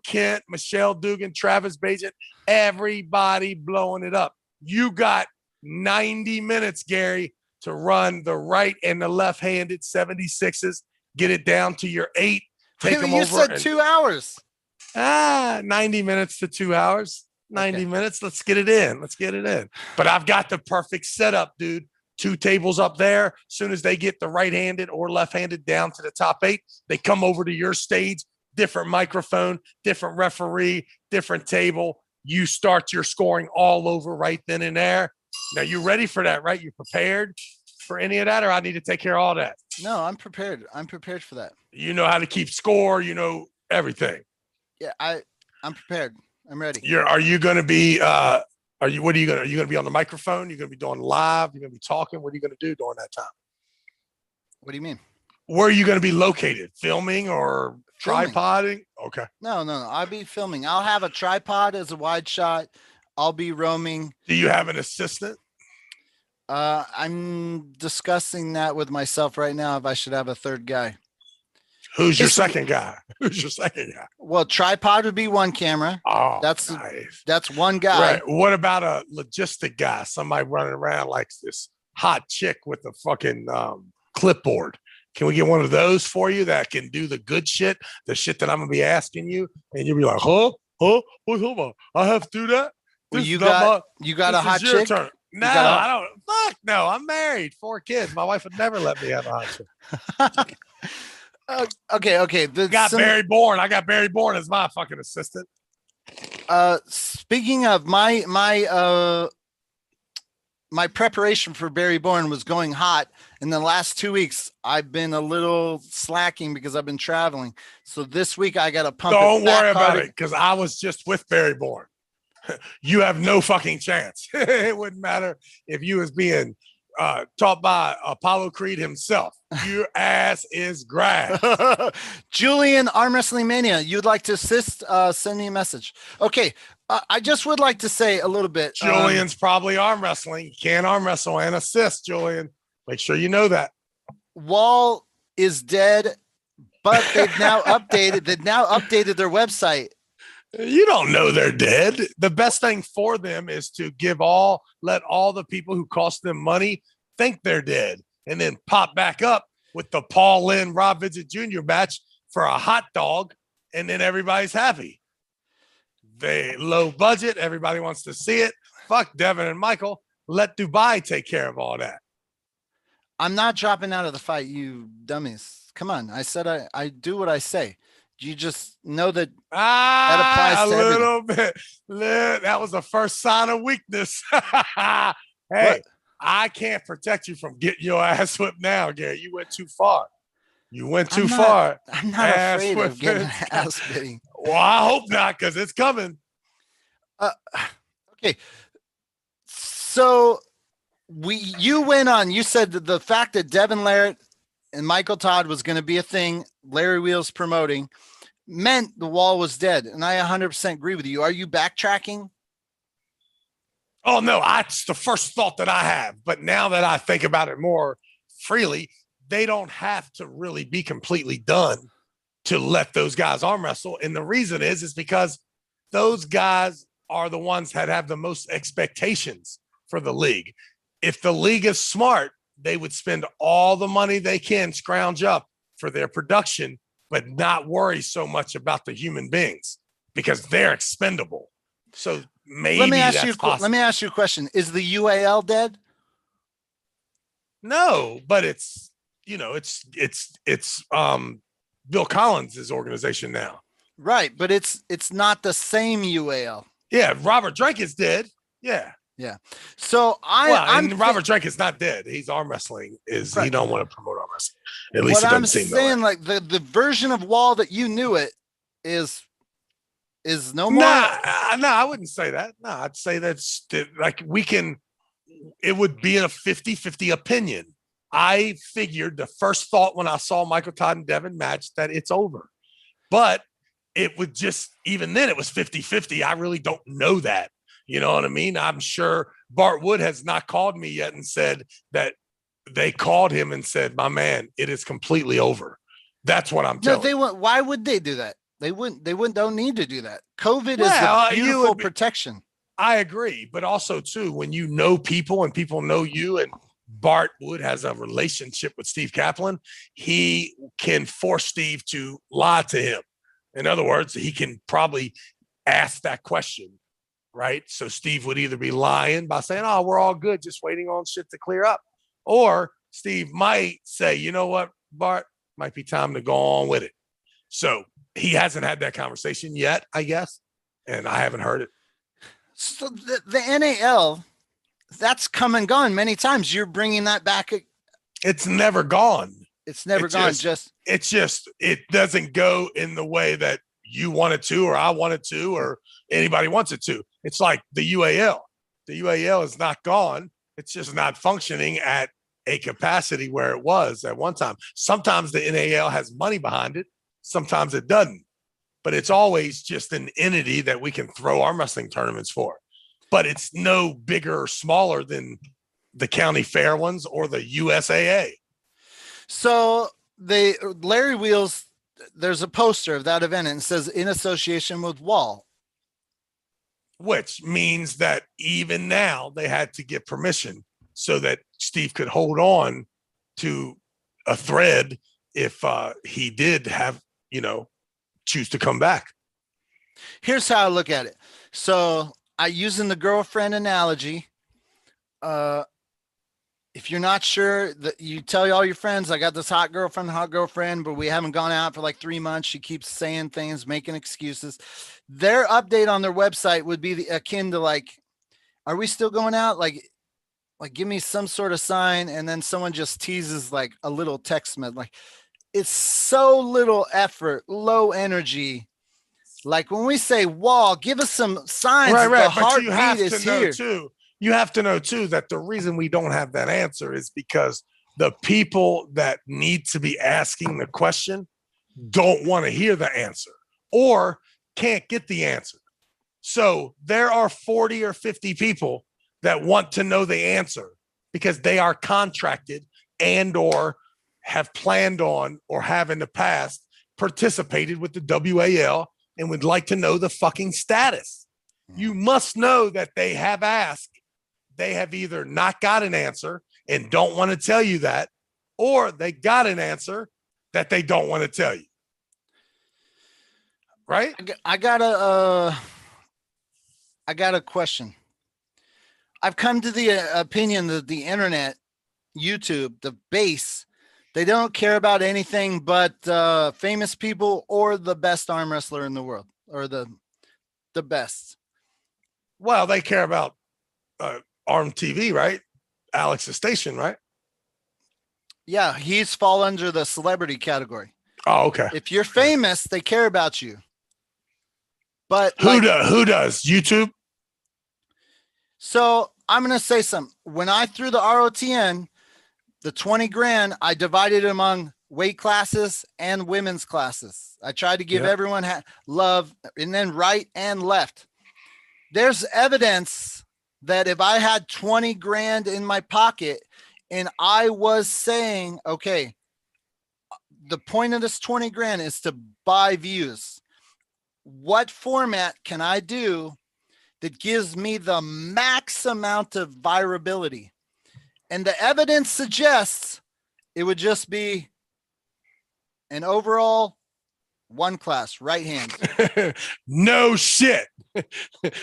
Kent, Michelle Dugan, Travis Bagent, everybody blowing it up. You got 90 minutes, Gary, to run the right and the left-handed 76s, get it down to your 8, take them over. You said 2 hours. 90 minutes to 2 hours. 90 minutes. Let's get it in. But I've got the perfect setup, dude. 2 tables up there. As soon as they get the right-handed or left-handed down to the top 8, they come over to your stage, different microphone, different referee, different table. You start your scoring all over right then and there. Now, you ready for that, right? You prepared for any of that, or I need to take care of all that? No, I'm prepared. I'm prepared for that. You know how to keep score. You know everything. Yeah, I'm prepared. I'm ready. Are you going to be, are you going to be on the microphone? You're going to be doing live? You're going to be talking? What are you going to do during that time? What do you mean? Where are you going to be located? Filming or tripoding? Okay. No. I'll be filming. I'll have a tripod as a wide shot. I'll be roaming. Do you have an assistant? I'm discussing that with myself right now if I should have a third guy. Who's your second guy? Well, tripod would be one camera. Oh, that's nice. That's one guy. Right. What about a logistic guy? Somebody running around like this hot chick with a fucking clipboard. Can we get one of those for you that can do the good shit, the shit that I'm gonna be asking you, and you'll be like, hold on, I have to do that. Well, you got a hot chick? Turn. No, I don't. Fuck no. I'm married, 4 kids. My wife would never let me have a hot chick. Okay. Barry Bourne. I got Barry Bourne as my fucking assistant. Speaking of my preparation for Barry Bourne was going hot. In the last 2 weeks, I've been a little slacking because I've been traveling. So this week I got to pump. Don't worry about it, because I was just with Barry Bourne. You have no fucking chance. It wouldn't matter if you was being taught by Apollo Creed himself. Your ass is grass. Julian, Arm Wrestling Mania, you'd like to assist? Send me a message. Okay. I just would like to say a little bit. Julian's probably arm wrestling. You can't arm wrestle and assist, Julian. Make sure you know that. Wall is dead, but they've now updated. They've now updated their website. You don't know they're dead. The best thing for them is to let all the people who cost them money think they're dead, and then pop back up with the Paul Lynn, Rob Vincent Jr. match for a hot dog, and then everybody's happy. They low budget. Everybody wants to see it. Fuck Devin and Michael. Let Dubai take care of all that. I'm not dropping out of the fight, you dummies. Come on. I said I do what I say. You just know that that applies to a little bit. That was the first sign of weakness. Hey, what? I can't protect you from getting your ass whipped now, Gary. You went too far. Far. I'm not afraid of getting ass beating. Well, I hope not, because it's coming. Okay. So you went on. You said that the fact that Devin Larratt and Michael Todd was going to be a thing, Larry Wheels promoting, meant the Wall was dead. And I 100% agree with you. Are you backtracking? Oh, no, that's the first thought that I have. But now that I think about it more freely, they don't have to really be completely done to let those guys arm wrestle. And the reason is because those guys are the ones that have the most expectations for the league. If the league is smart, they would spend all the money they can scrounge up for their production, but not worry so much about the human beings because they're expendable. So maybe let me ask you a question. Is the UAL dead? No, but it's Bill Collins' organization now. Right, but it's not the same UAL. Yeah, Robert Drake is dead. Yeah. So Robert Drake is not dead. He's arm wrestling. He don't want to promote arm wrestling. At least what I'm saying, like the version of Wall that you knew it is is no more. Nah, I wouldn't say that. No, I'd say that like it would be a 50-50 opinion. I figured the first thought when I saw Michael Todd and Devin match that it's over. But it would just, even then it was 50-50. I really don't know that. You know what I mean? I'm sure Bart Wood has not called me yet and said that they called him and said, my man, it is completely over. That's what I'm telling. No, they won't. Why would they do that? They wouldn't. They wouldn't. Don't need to do that. COVID is Well, a beautiful protection. I agree, but also too, when you know people and people know you, and Bart Wood has a relationship with Steve Kaplan, he can force Steve to lie to him. In other words, he can probably ask that question, right? So Steve would either be lying by saying, "Oh, we're all good, just waiting on shit to clear up," or Steve might say, "You know what, Bart, might be time to go on with it." So he hasn't had that conversation yet, I guess, and I haven't heard it. So the NAL, that's come and gone many times. You're bringing that back. It's never gone. It's never gone. It doesn't go in the way that you want it to, or I want it to, or anybody wants it to. It's like the UAL. The UAL is not gone. It's just not functioning at a capacity where it was at one time. Sometimes the NAL has money behind it. Sometimes it doesn't. But it's always just an entity that we can throw arm wrestling tournaments for. But it's no bigger or smaller than the county fair ones or the USAA. So Larry Wheels, there's a poster of that event and it says in association with Wall. Which means that even now they had to get permission so that Steve could hold on to a thread if he did have, choose to come back. Here's how I look at it. So I using the girlfriend analogy. If you're not sure, that you tell all your friends, I got this hot girlfriend, but we haven't gone out for like 3 months. She keeps saying things, making excuses. Their update on their website would be akin to like, are we still going out? Like give me some sort of sign. And then someone just teases like a little text message. Like it's so little effort, low energy. Like when we say Wall, give us some signs. Right. The But you have heartbeat to know here. too. You have to know too that the reason we don't have that answer is because the people that need to be asking the question don't want to hear the answer or can't get the answer. So there are 40 or 50 people that want to know the answer because they are contracted and or have planned on or have in the past participated with the WAL and would like to know the fucking status. You must know that they have asked. They have either not got an answer and don't want to tell you that, or they got an answer that they don't want to tell you. Right? I got a question. I've come to the opinion that the internet, YouTube, the base, they don't care about anything but famous people or the best arm wrestler in the world or the best. Well, they care about ARMTV, right? Alex's station, right? Yeah, he's fall under the celebrity category. Oh, okay. If you're famous, they care about you. But who does? YouTube? So I'm going to say something. When I threw the ROTN, the 20 grand, I divided among weight classes and women's classes. I tried to give everyone love, and then right and left. There's evidence that if I had 20 grand in my pocket and I was saying, okay, the point of this 20 grand is to buy views. What format can I do that gives me the max amount of virability? And the evidence suggests it would just be an overall one class, right hand. No shit.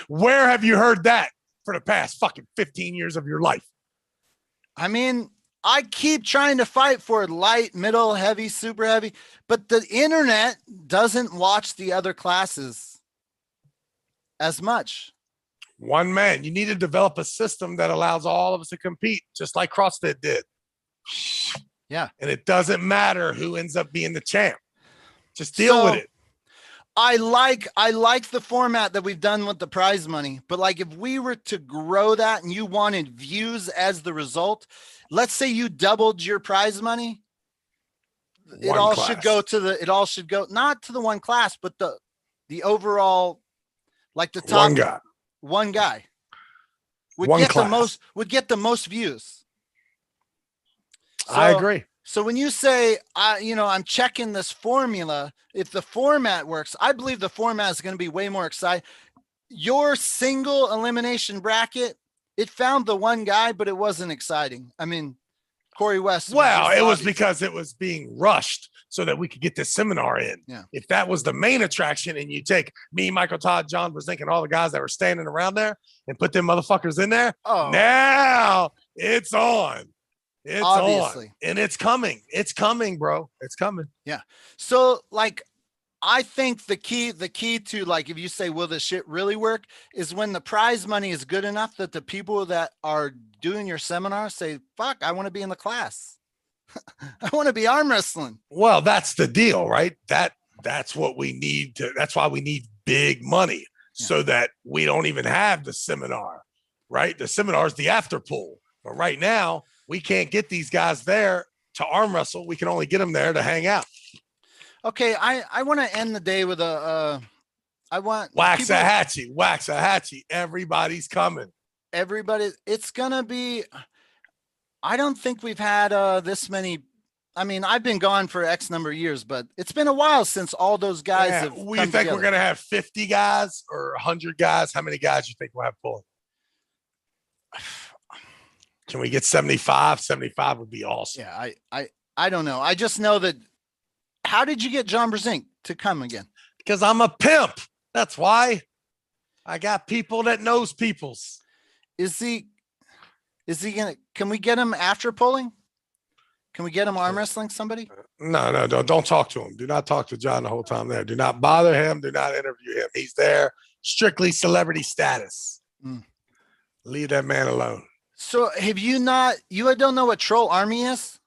Where have you heard that for the past fucking 15 years of your life? I mean, I keep trying to fight for light, middle, heavy, super heavy, but the internet doesn't watch the other classes as much. One man, you need to develop a system that allows all of us to compete, just like CrossFit did. Yeah. And it doesn't matter who ends up being the champ. Just deal with it. I like the format that we've done with the prize money, but like if we were to grow that and you wanted views as the result, let's say you doubled your prize money, it One all should go class. to it all should go not to the one class, but the overall, like the top One guy. one guy would One get class. the most views. I So agree. so when you say I'm checking this formula, if the format works, I believe the format is going to be way more exciting. Your single elimination bracket, it found the one guy, but it wasn't exciting. I mean, Corey West was Well, just it was obvious. because it was being rushed so that we could get this seminar in. Yeah. If that was the main attraction and you take me, Michael Todd, John Brzezinski, and all the guys that were standing around there and put them motherfuckers in there, now it's on. It's Obviously. on. And it's coming. It's coming, bro. It's coming. Yeah. So like I think the key to, like, if you say, will this shit really work, is when the prize money is good enough that the people that are doing your seminar say, fuck, I want to be in the class. I want to be arm wrestling. Well, that's the deal, right? That's what we need to, that's why we need big money so that we don't even have the seminar, right? The seminar is the after pool. But right now, we can't get these guys there to arm wrestle. We can only get them there to hang out. Okay, I want to end the day with I want Waxahachie. Everybody's coming. Everybody, it's gonna be. I don't think we've had this many. I mean, I've been gone for X number of years, but it's been a while since all those guys have. We think together. We're gonna have 50 guys or 100 guys? How many guys you think we'll have pulling? Can we get 75? 75 would be awesome. Yeah, I don't know. I just know that. How did you get John Brzezinski to come again? Because I'm a pimp. That's why. I got people that knows peoples. Is he gonna? Can we get him after polling? Can we get him arm wrestling somebody? No, don't talk to him. Do not talk to John the whole time there. Do not bother him. Do not interview him. He's there strictly celebrity status. Leave that man alone. So have you not? You don't know what Troll Army is?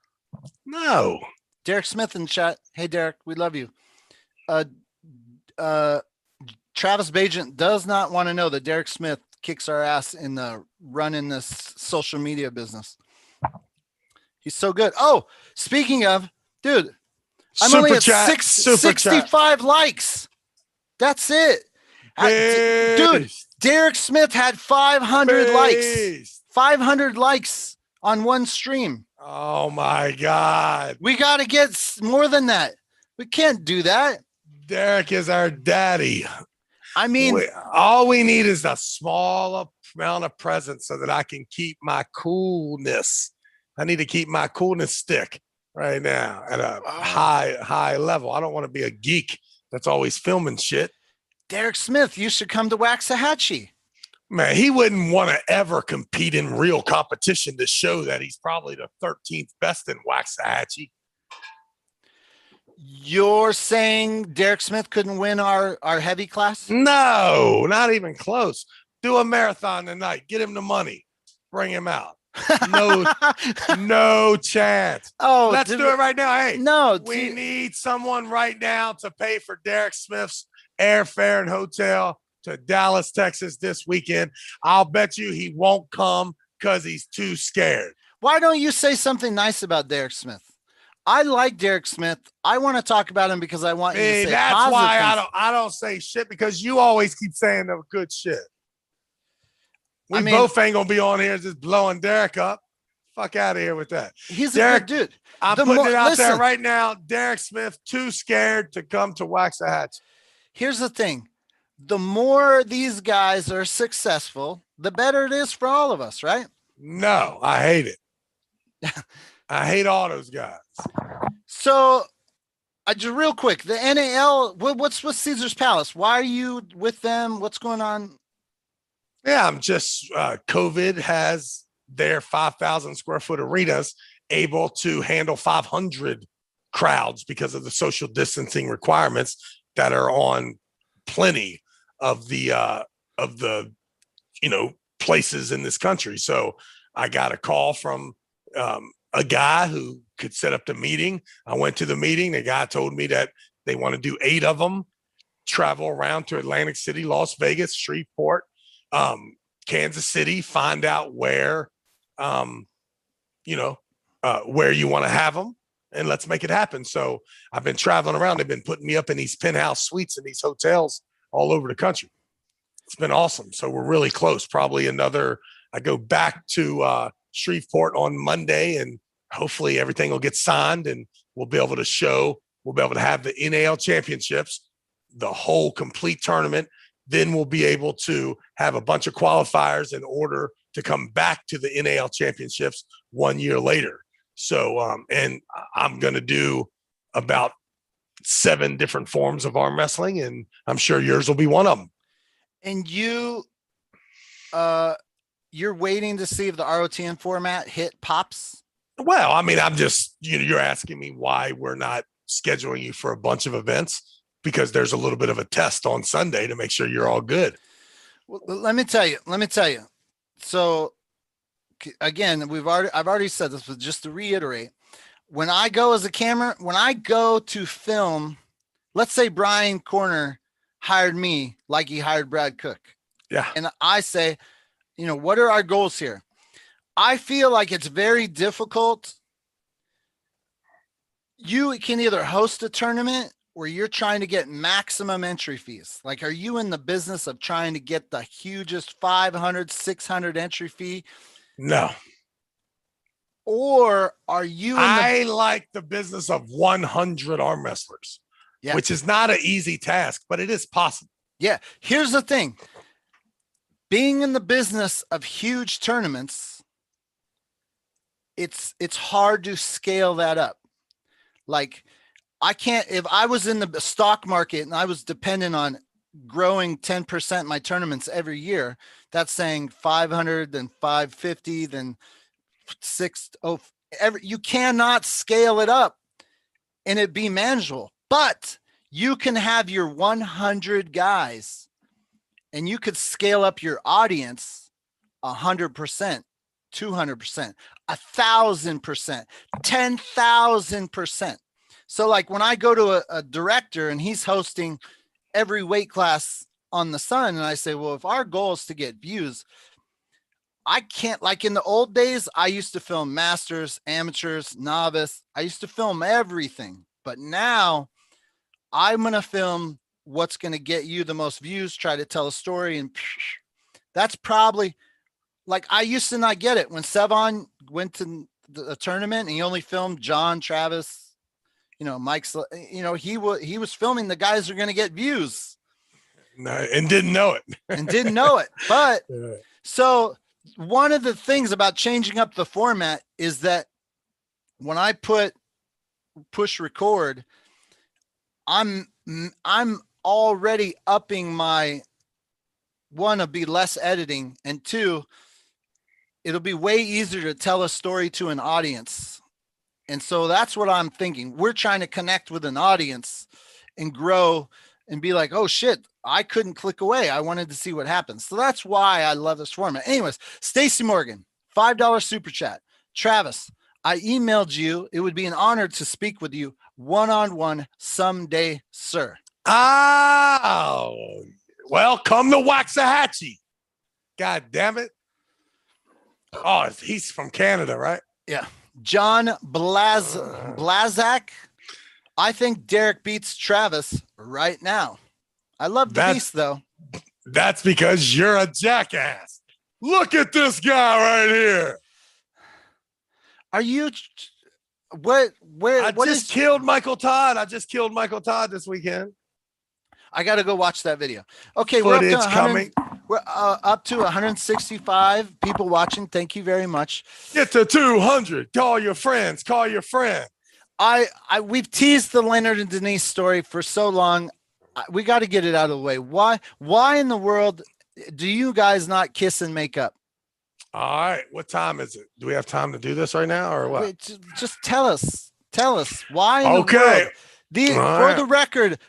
No. Derek Smith in chat. Hey, Derek, we love you. Travis Bagent does not want to know that Derek Smith kicks our ass in the running this social media business. He's so good. Oh, speaking of, dude, I'm Super only at chat, 65 likes. That's it. Dude, Derek Smith had 500 likes. 500 likes on one stream. Oh my God. We got to get more than that. We can't do that. Derek is our daddy. I mean, all we need is a small amount of presence so that I can keep my coolness. I need to keep my coolness stick right now at a high level. I don't want to be a geek that's always filming shit. Derek Smith, you should come to Waxahachie. Man, he wouldn't want to ever compete in real competition to show that he's probably the 13th best in Waxahachie. You're saying Derek Smith couldn't win our heavy class? No, not even close. Do a marathon tonight. Get him the money. Bring him out. No chance. Oh, let's do it right now. Hey, no, we need someone right now to pay for Derek Smith's airfare and hotel to Dallas, Texas this weekend. I'll bet you he won't come because he's too scared. Why don't you say something nice about Derek Smith? I like Derek Smith. I want to talk about him because I want you to say that's positive why things. I don't say shit, because you always keep saying the good shit. We both ain't gonna be on here just blowing Derek up. Fuck out of here with that. He's Derek, a good dude. I'm putting it out there right now. Derek Smith too scared to come to Waxahachie. Here's the thing. The more these guys are successful, the better it is for all of us, right? No, I hate it. I hate all those guys. So, just real quick, the NAL, what's with Caesar's Palace? Why are you with them? What's going on? Yeah, I'm just, COVID has their 5,000 square foot arenas able to handle 500 crowds because of the social distancing requirements that are on plenty of the places in this country. So I got a call from a guy who could set up the meeting. I went to the meeting. The guy told me that they want to do 8 of them, travel around to Atlantic City, Las Vegas, Shreveport, Kansas City, find out where, where you want to have them, and let's make it happen. So I've been traveling around. They've been putting me up in these penthouse suites in these hotels all over the country. It's been awesome. So we're really close. Probably I go back to Shreveport on Monday, and hopefully everything will get signed and we'll be able to have the NAL championships, the whole complete tournament. Then we'll be able to have a bunch of qualifiers in order to come back to the NAL championships 1 year later. So, and I'm going to do about 7 different forms of arm wrestling, and I'm sure yours will be one of them. And you're waiting to see if the ROTN format hit pops? Well, I mean, I'm just, you're asking me why we're not scheduling you for a bunch of events, because there's a little bit of a test on Sunday to make sure you're all good. Well, let me tell you. So again, I've already said this, but just to reiterate, when I go to film, let's say Brian Corner hired me like he hired Brad Cook. Yeah. And I say, what are our goals here? I feel like it's very difficult. You can either host a tournament where you're trying to get maximum entry fees. Like, are you in the business of trying to get the hugest 500, 600 entry fee? No. Or are you I like the business of 100 arm wrestlers, which is not an easy task, but it is possible. Yeah. Here's the thing. Being in the business of huge tournaments, it's hard to scale that up. Like, if I was in the stock market and I was dependent on growing 10% my tournaments every year, that's saying 500, then 550, then you cannot scale it up and it be manageable. But you can have your 100 guys and you could scale up your audience 100%, 200%, 1,000%, 10,000%. So like when I go to a director and he's hosting every weight class on the Sun, and I say, well, if our goal is to get views, I can't, like in the old days, I used to film masters, amateurs, novice. I used to film everything. But now I'm going to film what's going to get you the most views, try to tell a story. And that's probably, like, I used to not get it when Sevon went to the tournament and he only filmed John, Travis, Mike's, he was filming the guys who are going to get views. No, and didn't know it. But so one of the things about changing up the format is that when I push record, I'm already upping my, one, to be less editing, and 2, it'll be way easier to tell a story to an audience. And so that's what I'm thinking. We're trying to connect with an audience and grow and be like, oh shit, I couldn't click away. I wanted to see what happens. So that's why I love this format. Anyways, Stacy Morgan, $5 super chat. Travis, I emailed you. It would be an honor to speak with you one-on-one someday, sir. Oh, well, come to Waxahachie. God damn it. Oh, he's from Canada, right? Yeah. John Blazak. I think Derek beats Travis right now. I love the beast, though. That's because you're a jackass. Look at this guy right here. Are you? Killed Michael Todd. I just killed Michael Todd this weekend. I got to go watch that video. Okay, Footage coming. We're up to 165 people watching. Thank you very much. Get to 200. Call your friends. Call your friend. We've teased the Leonard and Denise story for so long. We got to get it out of the way. Why in the world do you guys not kiss and make up? All right. What time is it? Do we have time to do this right now or what? Wait, just tell us why in the world.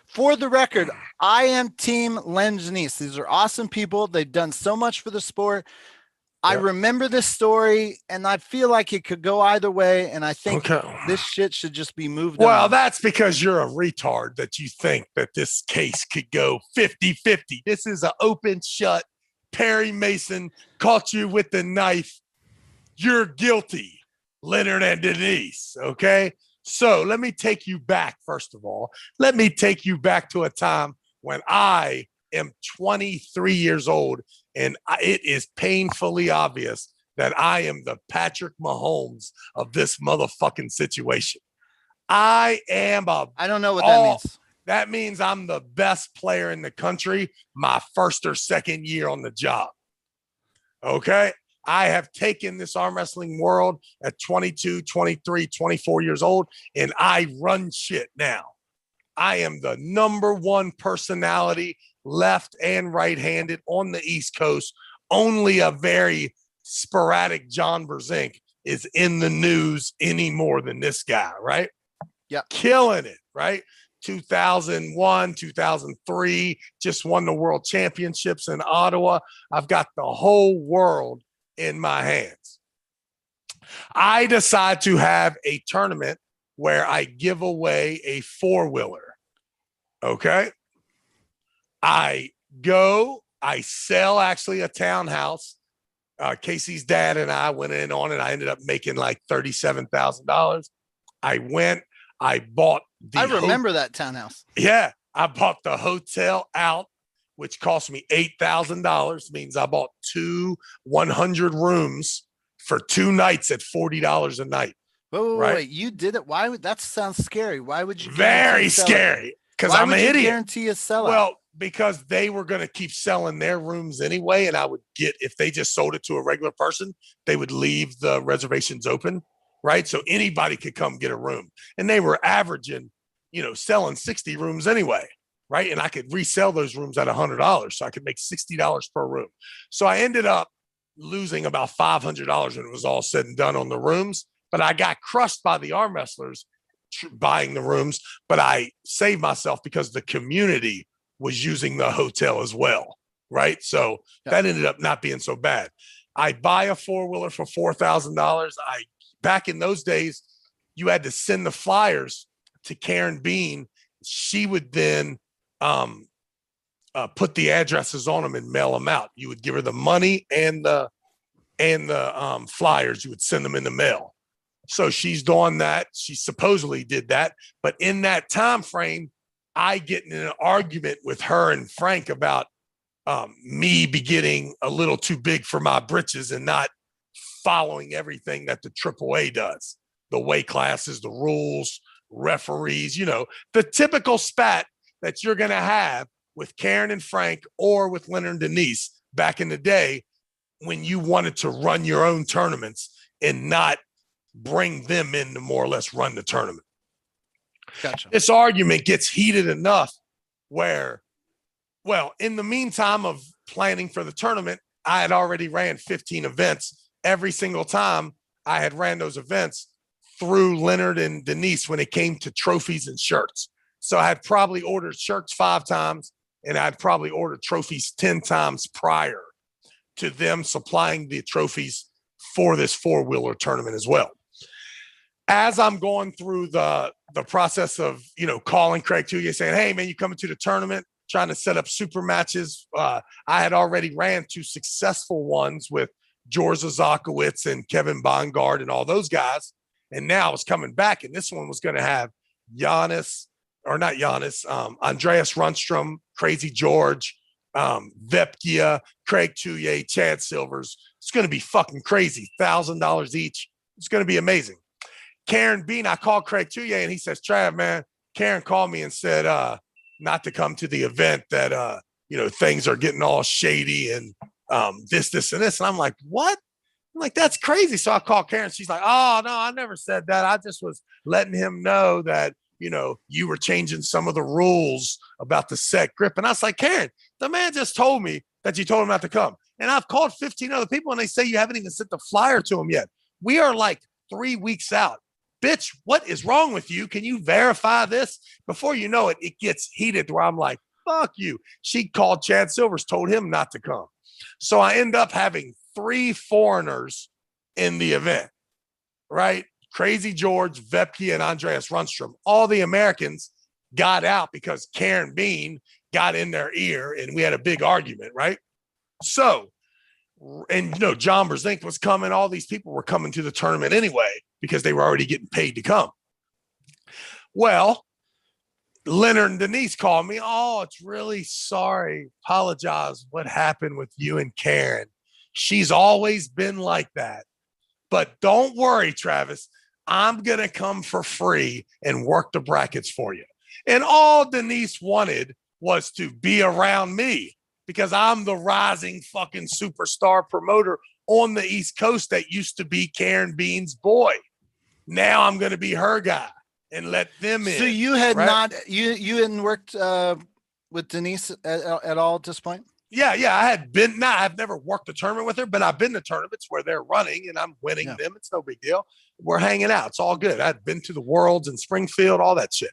For the record, I am team Len and Denise. These are awesome people. They've done so much for the sport. I remember this story, and I feel like it could go either way. And I think this shit should just be moved on. Well, that's because you're a retard that you think that this case could go 50-50. This is an open shut. Perry Mason caught you with the knife. You're guilty, Leonard and Denise. Okay. So let me take you back, first of all. Let me take you back to a time when I am 23 years old, and it is painfully obvious that I am the Patrick Mahomes of this motherfucking situation. I don't know what that means. That means I'm the best player in the country my first or second year on the job. Okay. I have taken this arm wrestling world at 22, 23, 24 years old, and I run shit now. I am the number one personality, left and right-handed, on the East Coast. Only a very sporadic John Brzenk is in the news any more than this guy, right? Yeah. Killing it, right? 2001, 2003, just won the world championships in Ottawa. I've got the whole world in my hands. I decide to have a tournament where I give away a four-wheeler. Okay. I sell actually a townhouse. Casey's dad and I went in on it. I ended up making like $37,000. I bought I remember that townhouse. Yeah. I bought the hotel out, which cost me $8,000. Means I bought 100 rooms for 2 nights at $40 a night. Wait, you did it? Why would that sound scary? Why would you? Very scary. Because I'm an idiot. Guarantee a sellout? Well, because they were going to keep selling their rooms anyway, and I would get, if they just sold it to a regular person, they would leave the reservations open, right? So anybody could come get a room, and they were averaging, selling 60 rooms anyway, right? And I could resell those rooms at $100, so I could make $60 per room. So I ended up losing about $500 when it was all said and done on the rooms, but I got crushed by the arm wrestlers buying the rooms, but I saved myself because the community was using the hotel as well, right? So that ended up not being so bad. I buy a four-wheeler for $4,000. Back in those days, you had to send the flyers to Karen Bean. She would then put the addresses on them and mail them out. You would give her the money and the flyers. You would send them in the mail. So she's doing that. She supposedly did that. But in that time frame, I get in an argument with her and Frank about me be getting a little too big for my britches and not following everything that the AAA does. The weight classes, the rules, referees, the typical spat that you're going to have with Karen and Frank or with Leonard and Denise back in the day when you wanted to run your own tournaments and not bring them in to more or less run the tournament. Gotcha. This argument gets heated enough where, in the meantime of planning for the tournament, I had already ran 15 events. Every single time I had ran those events through Leonard and Denise when it came to trophies and shirts. So I had probably ordered shirts 5 times, and I'd probably ordered trophies 10 times prior to them supplying the trophies for this four-wheeler tournament as well. As I'm going through the process of, calling Craig Touye saying, hey, man, you coming to the tournament, trying to set up super matches. I had already ran 2 successful ones with George Zakowicz and Kevin Bongard and all those guys. And now it's coming back. And this one was going to have Andreas Rundstrom, Crazy George, Vepkia, Craig Touye, Chad Silvers. It's going to be fucking crazy. $1,000 each. It's going to be amazing. Karen Bean, I called Craig Touye and he says, Trav, man, Karen called me and said not to come to the event, that, things are getting all shady and this, and this. And I'm like, what? I'm like, that's crazy. So I called Karen. She's like, oh, no, I never said that. I just was letting him know that, you were changing some of the rules about the set grip. And I was like, Karen, the man just told me that you told him not to come. And I've called 15 other people and they say you haven't even sent the flyer to him yet. We are like 3 weeks out. Bitch, what is wrong with you? Can you verify this? Before you know it, it gets heated where I'm like, fuck you. She called Chad Silvers, told him not to come. So I end up having 3 foreigners in the event, right? Crazy George, Vepke, and Andreas Rundstrom. All the Americans got out because Karen Bean got in their ear and we had a big argument, right? So, and John Brzenk was coming. All these people were coming to the tournament anyway because they were already getting paid to come. Well, Leonard and Denise called me. Oh, it's really sorry. Apologize. What happened with you and Karen? She's always been like that. But don't worry, Travis. I'm going to come for free and work the brackets for you. And all Denise wanted was to be around me because I'm the rising fucking superstar promoter on the East Coast that used to be Karen Bean's boy. Now I'm going to be her guy and let them in. So you had you hadn't worked with Denise at all at this point? Yeah. I had been, I've never worked a tournament with her, but I've been to tournaments where they're running and I'm winning them. It's no big deal. We're hanging out. It's all good. I've been to the Worlds in Springfield, all that shit.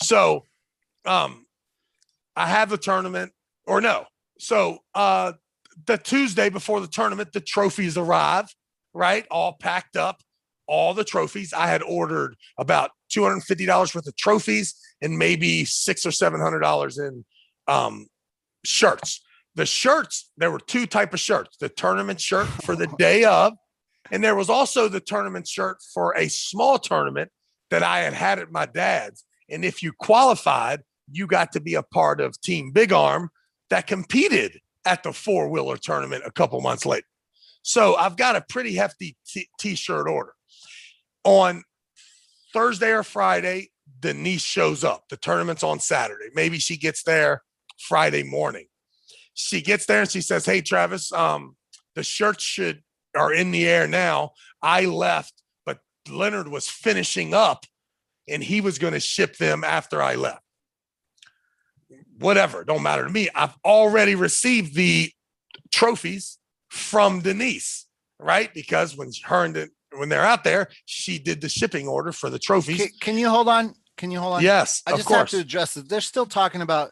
So I have the tournament or no. So the Tuesday before the tournament, the trophies arrive, right? All packed up, all the trophies. I had ordered about $250 worth of trophies and maybe $600 or $700 in shirts. The shirts, there were 2 types of shirts, the tournament shirt for the day of, and there was also the tournament shirt for a small tournament that I had at my dad's. And if you qualified, you got to be a part of Team Big Arm that competed at the 4-wheeler tournament a couple months later. So I've got a pretty hefty t-shirt order. On Thursday or Friday, Denise shows up. The tournament's on Saturday. Maybe she gets there Friday morning. She gets there and she says, hey, Travis, the shirts are in the air now. I left, but Leonard was finishing up and he was going to ship them after I left. Whatever, don't matter to me. I've already received the trophies from Denise, right? Because when they're out there, she did the shipping order for the trophies. Can you hold on? Yes, I just have to address it. They're still talking about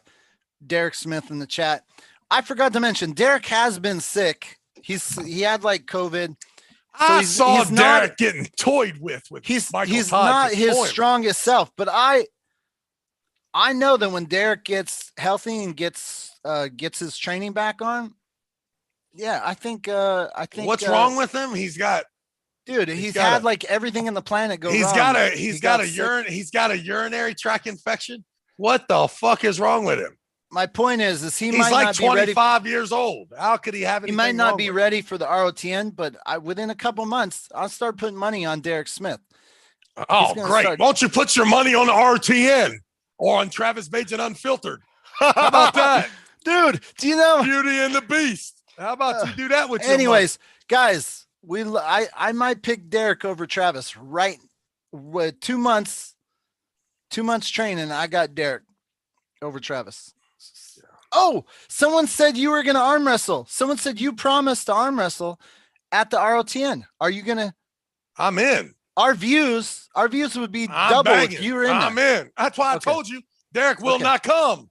Derek Smith in the chat. I forgot to mention Derek has been sick. He had like COVID. So I saw Derek getting toyed with he's Michael Todd not his strongest self, but I know that when Derek gets healthy and gets his training back on, I think what's wrong with him? He's had like everything in the planet go he's wrong. He's got a urinary tract infection. What the fuck is wrong with him? My point is he he's might like not be ready. 25 years old. How could he have? He might not be ready for the ROTN, but within a couple months, I'll start putting money on Derek Smith. Oh, great! Why don't you put your money on the RTN or on Travis Bagent Unfiltered? How about that, dude? Do you know Beauty and the Beast? How about you do that with your anyways, guys? I might pick Derek over Travis. Right, with 2 months training, I got Derek over Travis. Oh, someone said you were going to arm wrestle. Someone said you promised to arm wrestle at the ROTN. Are you going to? I'm in. Our views would be double if you were in there. I'm in. That's why I told you Derek will not come.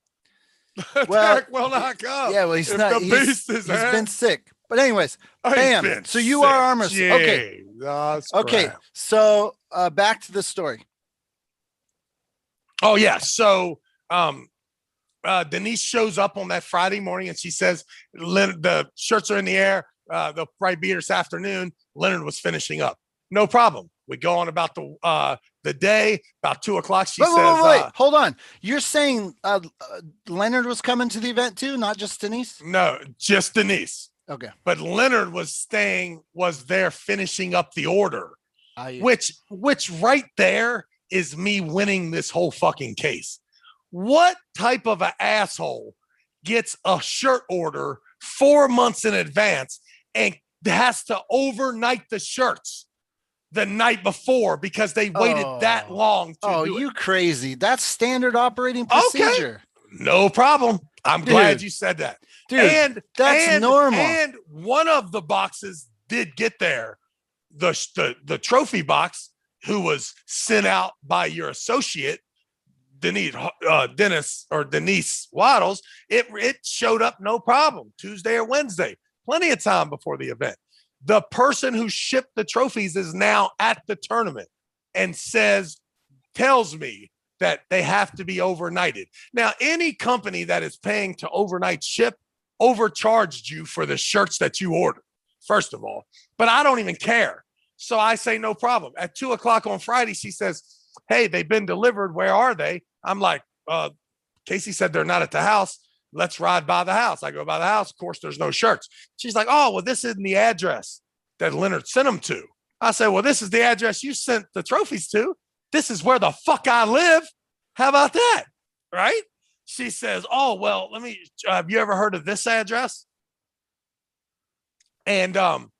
Derek will not come. Yeah, well, he's not. He's been sick. But anyways, bam. So you are arm wrestling. Okay. Okay. So back to the story. Oh yeah. So Denise shows up on that Friday morning and she says, the shirts are in the air. They'll probably be here this afternoon. Leonard was finishing up. No problem. We go on about the day, about 2:00. She says, wait, hold on. You're saying Leonard was coming to the event too, not just Denise? No, just Denise. Okay. But Leonard was there finishing up the order, which right there is me winning this whole fucking case. What type of an asshole gets a shirt order 4 months in advance and has to overnight the shirts the night before because they waited that long to do it? You crazy. That's standard operating procedure. Okay. No problem. I'm glad you said that. Dude, that's normal. And one of the boxes did get there. The trophy box, who was sent out by your associate, Denise Waddles, it showed up no problem Tuesday or Wednesday, plenty of time before the event. The person who shipped the trophies is now at the tournament and tells me that they have to be overnighted. Now, any company that is paying to overnight ship overcharged you for the shirts that you ordered, first of all, but I don't even care. So I say, no problem. At 2:00 on Friday, she says, hey, they've been delivered. Where are they? I'm like, Casey said they're not at the house. Let's ride by the house. I go by the house. Of course, there's no shirts. She's like, oh, well, this isn't the address that Leonard sent them to. I said, well, this is the address you sent the trophies to. This is where the fuck I live. How about that? Right? She says, oh, well, have you ever heard of this address? And I'm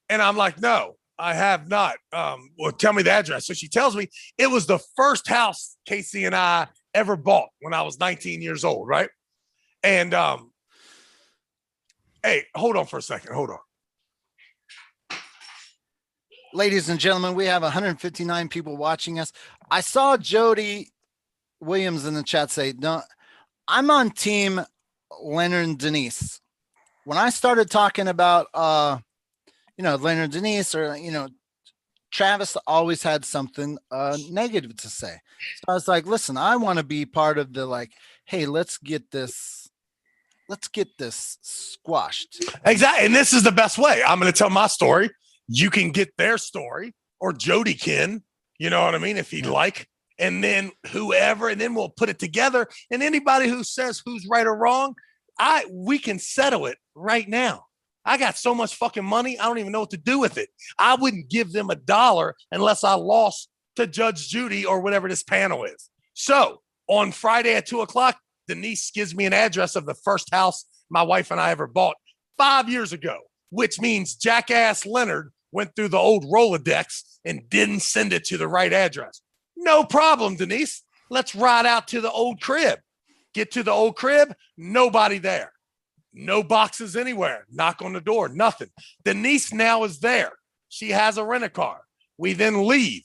like, no, I have not. Well, tell me the address. So she tells me it was the first house Casey and I ever bought when I was 19 years old. Right. And, hey, hold on for a second. Hold on. Ladies and gentlemen, we have 159 people watching us. I saw Jody Williams in the chat say, no, I'm on team Leonard and Denise. When I started talking about, Leonard and Denise or, Travis always had something negative to say. So I was like, listen, I want to be part of the hey, let's get this squashed. Exactly. And this is the best way. I'm going to tell my story. You can get their story, or Jody can, you know what I mean, if he'd like, and then whoever, and then we'll put it together. And anybody who says who's right or wrong, we can settle it right now. I got so much fucking money, I don't even know what to do with it. I wouldn't give them $1 unless I lost to Judge Judy or whatever this panel is. So on Friday at 2:00, Denise gives me an address of the first house my wife and I ever bought 5 years ago, which means jackass Leonard went through the old Rolodex and didn't send it to the right address. No problem, Denise. Let's ride out to the old crib. Get to the old crib, nobody there. No boxes anywhere. Knock on the door, nothing. Denise now is there. She has a rent-a-car. We then leave.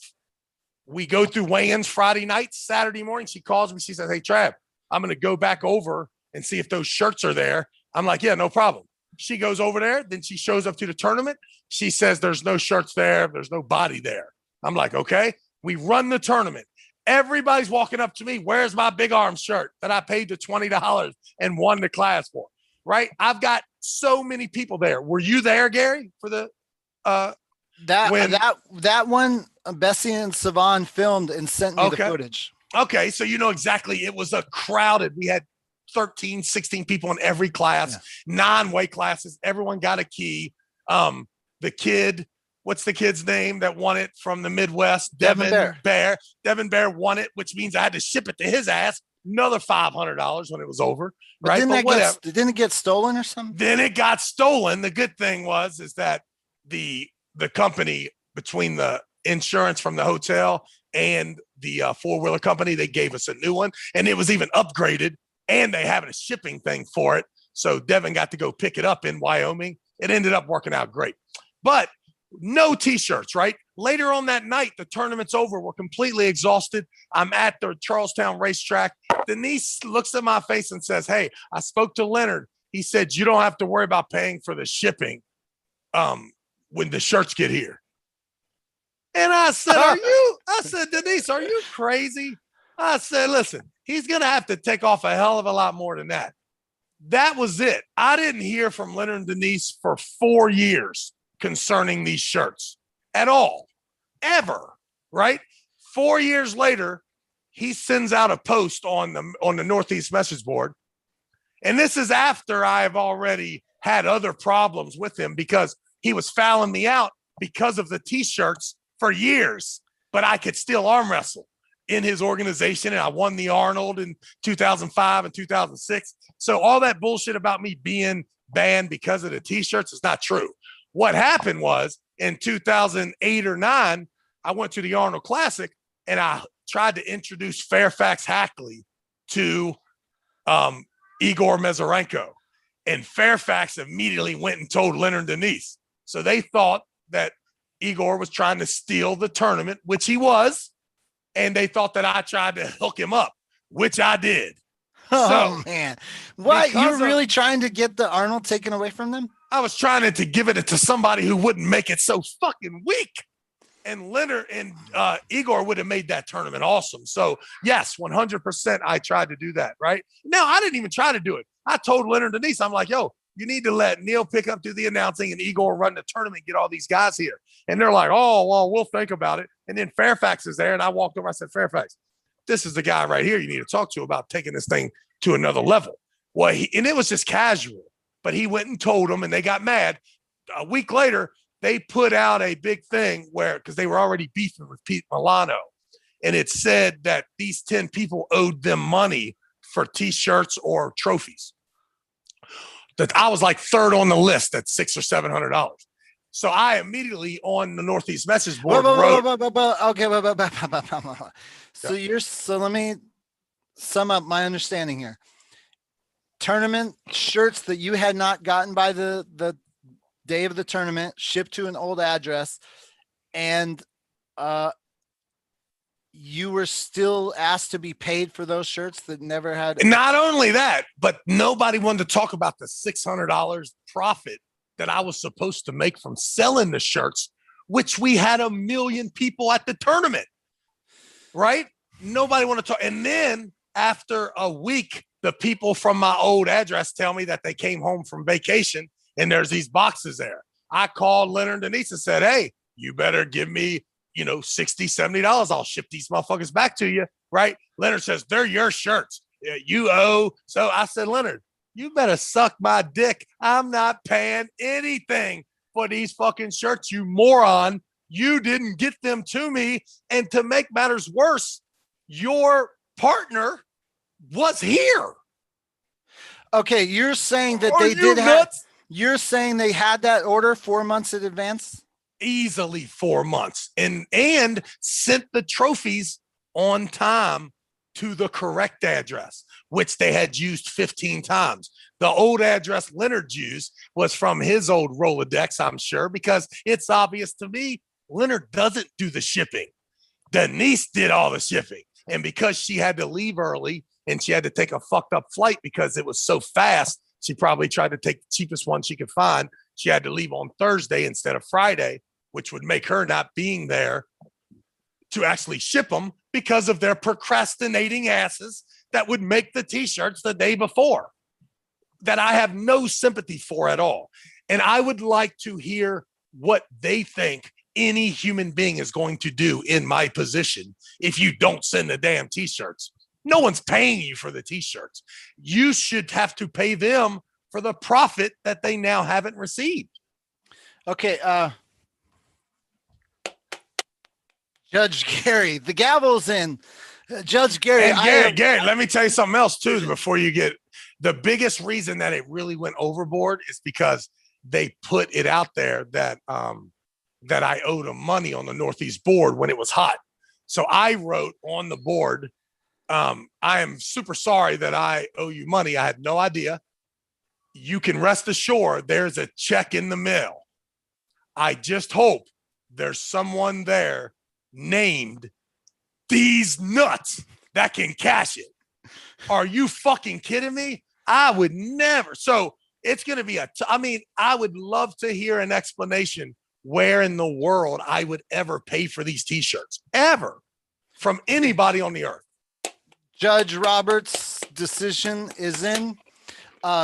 We go through weigh-ins Friday night, Saturday morning. She calls me. She says, hey, Trav, I'm going to go back over and see if those shirts are there. I'm like, yeah, no problem. She goes over there. Then she shows up to the tournament. She says there's no shirts there. There's no body there. I'm like, okay. We run the tournament. Everybody's walking up to me. Where's my Big Arm shirt that I paid the $20 and won the class for? Right. I've got so many people there. Were you there, Gary, for the that one Bessie and Savan filmed and sent me the footage. Okay. So you know exactly. It was a crowded. We had 13, 16 people in every class, 9 weight classes. Everyone got a key. The kid, what's the kid's name that won it from the Midwest? Devin Bear. Devin Bear won it, which means I had to ship it to his ass. Another $500 when it was over. But right. Didn't it get stolen or something? Then it got stolen. The good thing is that the company, between the insurance from the hotel and the 4-wheeler company, they gave us a new one, and it was even upgraded, and they have a shipping thing for it. So Devin got to go pick it up in Wyoming. It ended up working out great. But no t-shirts, right? Later on that night, the tournament's over. We're completely exhausted. I'm at the Charlestown racetrack. Denise looks at my face and says, hey, I spoke to Leonard. He said, you don't have to worry about paying for the shipping when the shirts get here. And I said, Denise, are you crazy? I said, listen, he's going to have to take off a hell of a lot more than that. That was it. I didn't hear from Leonard and Denise for 4 years concerning these shirts at all, ever, right? 4 years later, he sends out a post on the Northeast message board. And this is after I've already had other problems with him because he was fouling me out because of the t-shirts for years, but I could still arm wrestle in his organization. And I won the Arnold in 2005 and 2006. So all that bullshit about me being banned because of the t-shirts is not true. What happened was in 2008 or 9, I went to the Arnold Classic and I tried to introduce Fairfax Hackley to Igor Mazurenko. And Fairfax immediately went and told Leonard and Denise. So they thought that Igor was trying to steal the tournament, which he was. And they thought that I tried to hook him up, which I did. Oh, man. What? You were really trying to get the Arnold taken away from them? I was trying to give it to somebody who wouldn't make it so fucking weak. And Leonard and Igor would have made that tournament awesome. So yes, 100%. I tried to do that. Right now, I didn't even try to do it. I told Leonard and Denise, I'm like, yo, you need to let Neil pick up, do the announcing, and Igor run the tournament, get all these guys here. And they're like, oh, well, we'll think about it. And then Fairfax is there, and I walked over. I said, Fairfax, this is the guy right here you need to talk to about taking this thing to another level. Well, and it was just casual, but he went and told them, and they got mad. A week later, they put out a big thing where, because they were already beefing with Pete Milano, and it said that these 10 people owed them money for T-shirts or trophies. That I was like third on the list at $600 or $700. So I immediately on the Northeast message board wrote. So let me sum up my understanding here. Tournament shirts that you had not gotten by the day of the tournament shipped to an old address, and you were still asked to be paid for those shirts that never had. Not only that, but nobody wanted to talk about the $600 profit that I was supposed to make from selling the shirts, which we had 1 million people at the tournament, right? Nobody wanted to talk. And then after a week, the people from my old address tell me that they came home from vacation and there's these boxes there. I called Leonard and Denise and said, hey, you better give me, $60, $70. I'll ship these motherfuckers back to you, right? Leonard says, they're your shirts. You owe. So I said, Leonard, you better suck my dick. I'm not paying anything for these fucking shirts, you moron. You didn't get them to me. And to make matters worse, your partner was here. Okay, you're saying that they did have. You're saying they had that order 4 months in advance? Easily 4 months, and sent the trophies on time to the correct address, which they had used 15 times. The old address Leonard used was from his old Rolodex, I'm sure, because it's obvious to me Leonard doesn't do the shipping. Denise did all the shipping. And because she had to leave early and she had to take a fucked up flight because it was so fast, she probably tried to take the cheapest one she could find. She had to leave on Thursday instead of Friday, which would make her not being there to actually ship them because of their procrastinating asses that would make the T-shirts the day before, that I have no sympathy for at all. And I would like to hear what they think any human being is going to do in my position if you don't send the damn T-shirts. No one's paying you for the T-shirts. You should have to pay them for the profit that they now haven't received. Okay. Judge Gary, the gavel's in. Judge Gary. And Gary, let me tell you something else too before you get. The biggest reason that it really went overboard is because they put it out there that that I owed them money on the Northeast board when it was hot. So I wrote on the board, I am super sorry that I owe you money. I had no idea. You can rest assured there's a check in the mail. I just hope there's someone there named these nuts that can cash it. Are you fucking kidding me? I would never. So it's going to be I would love to hear an explanation where in the world I would ever pay for these T-shirts, ever, from anybody on the earth. Judge Roberts' decision is in.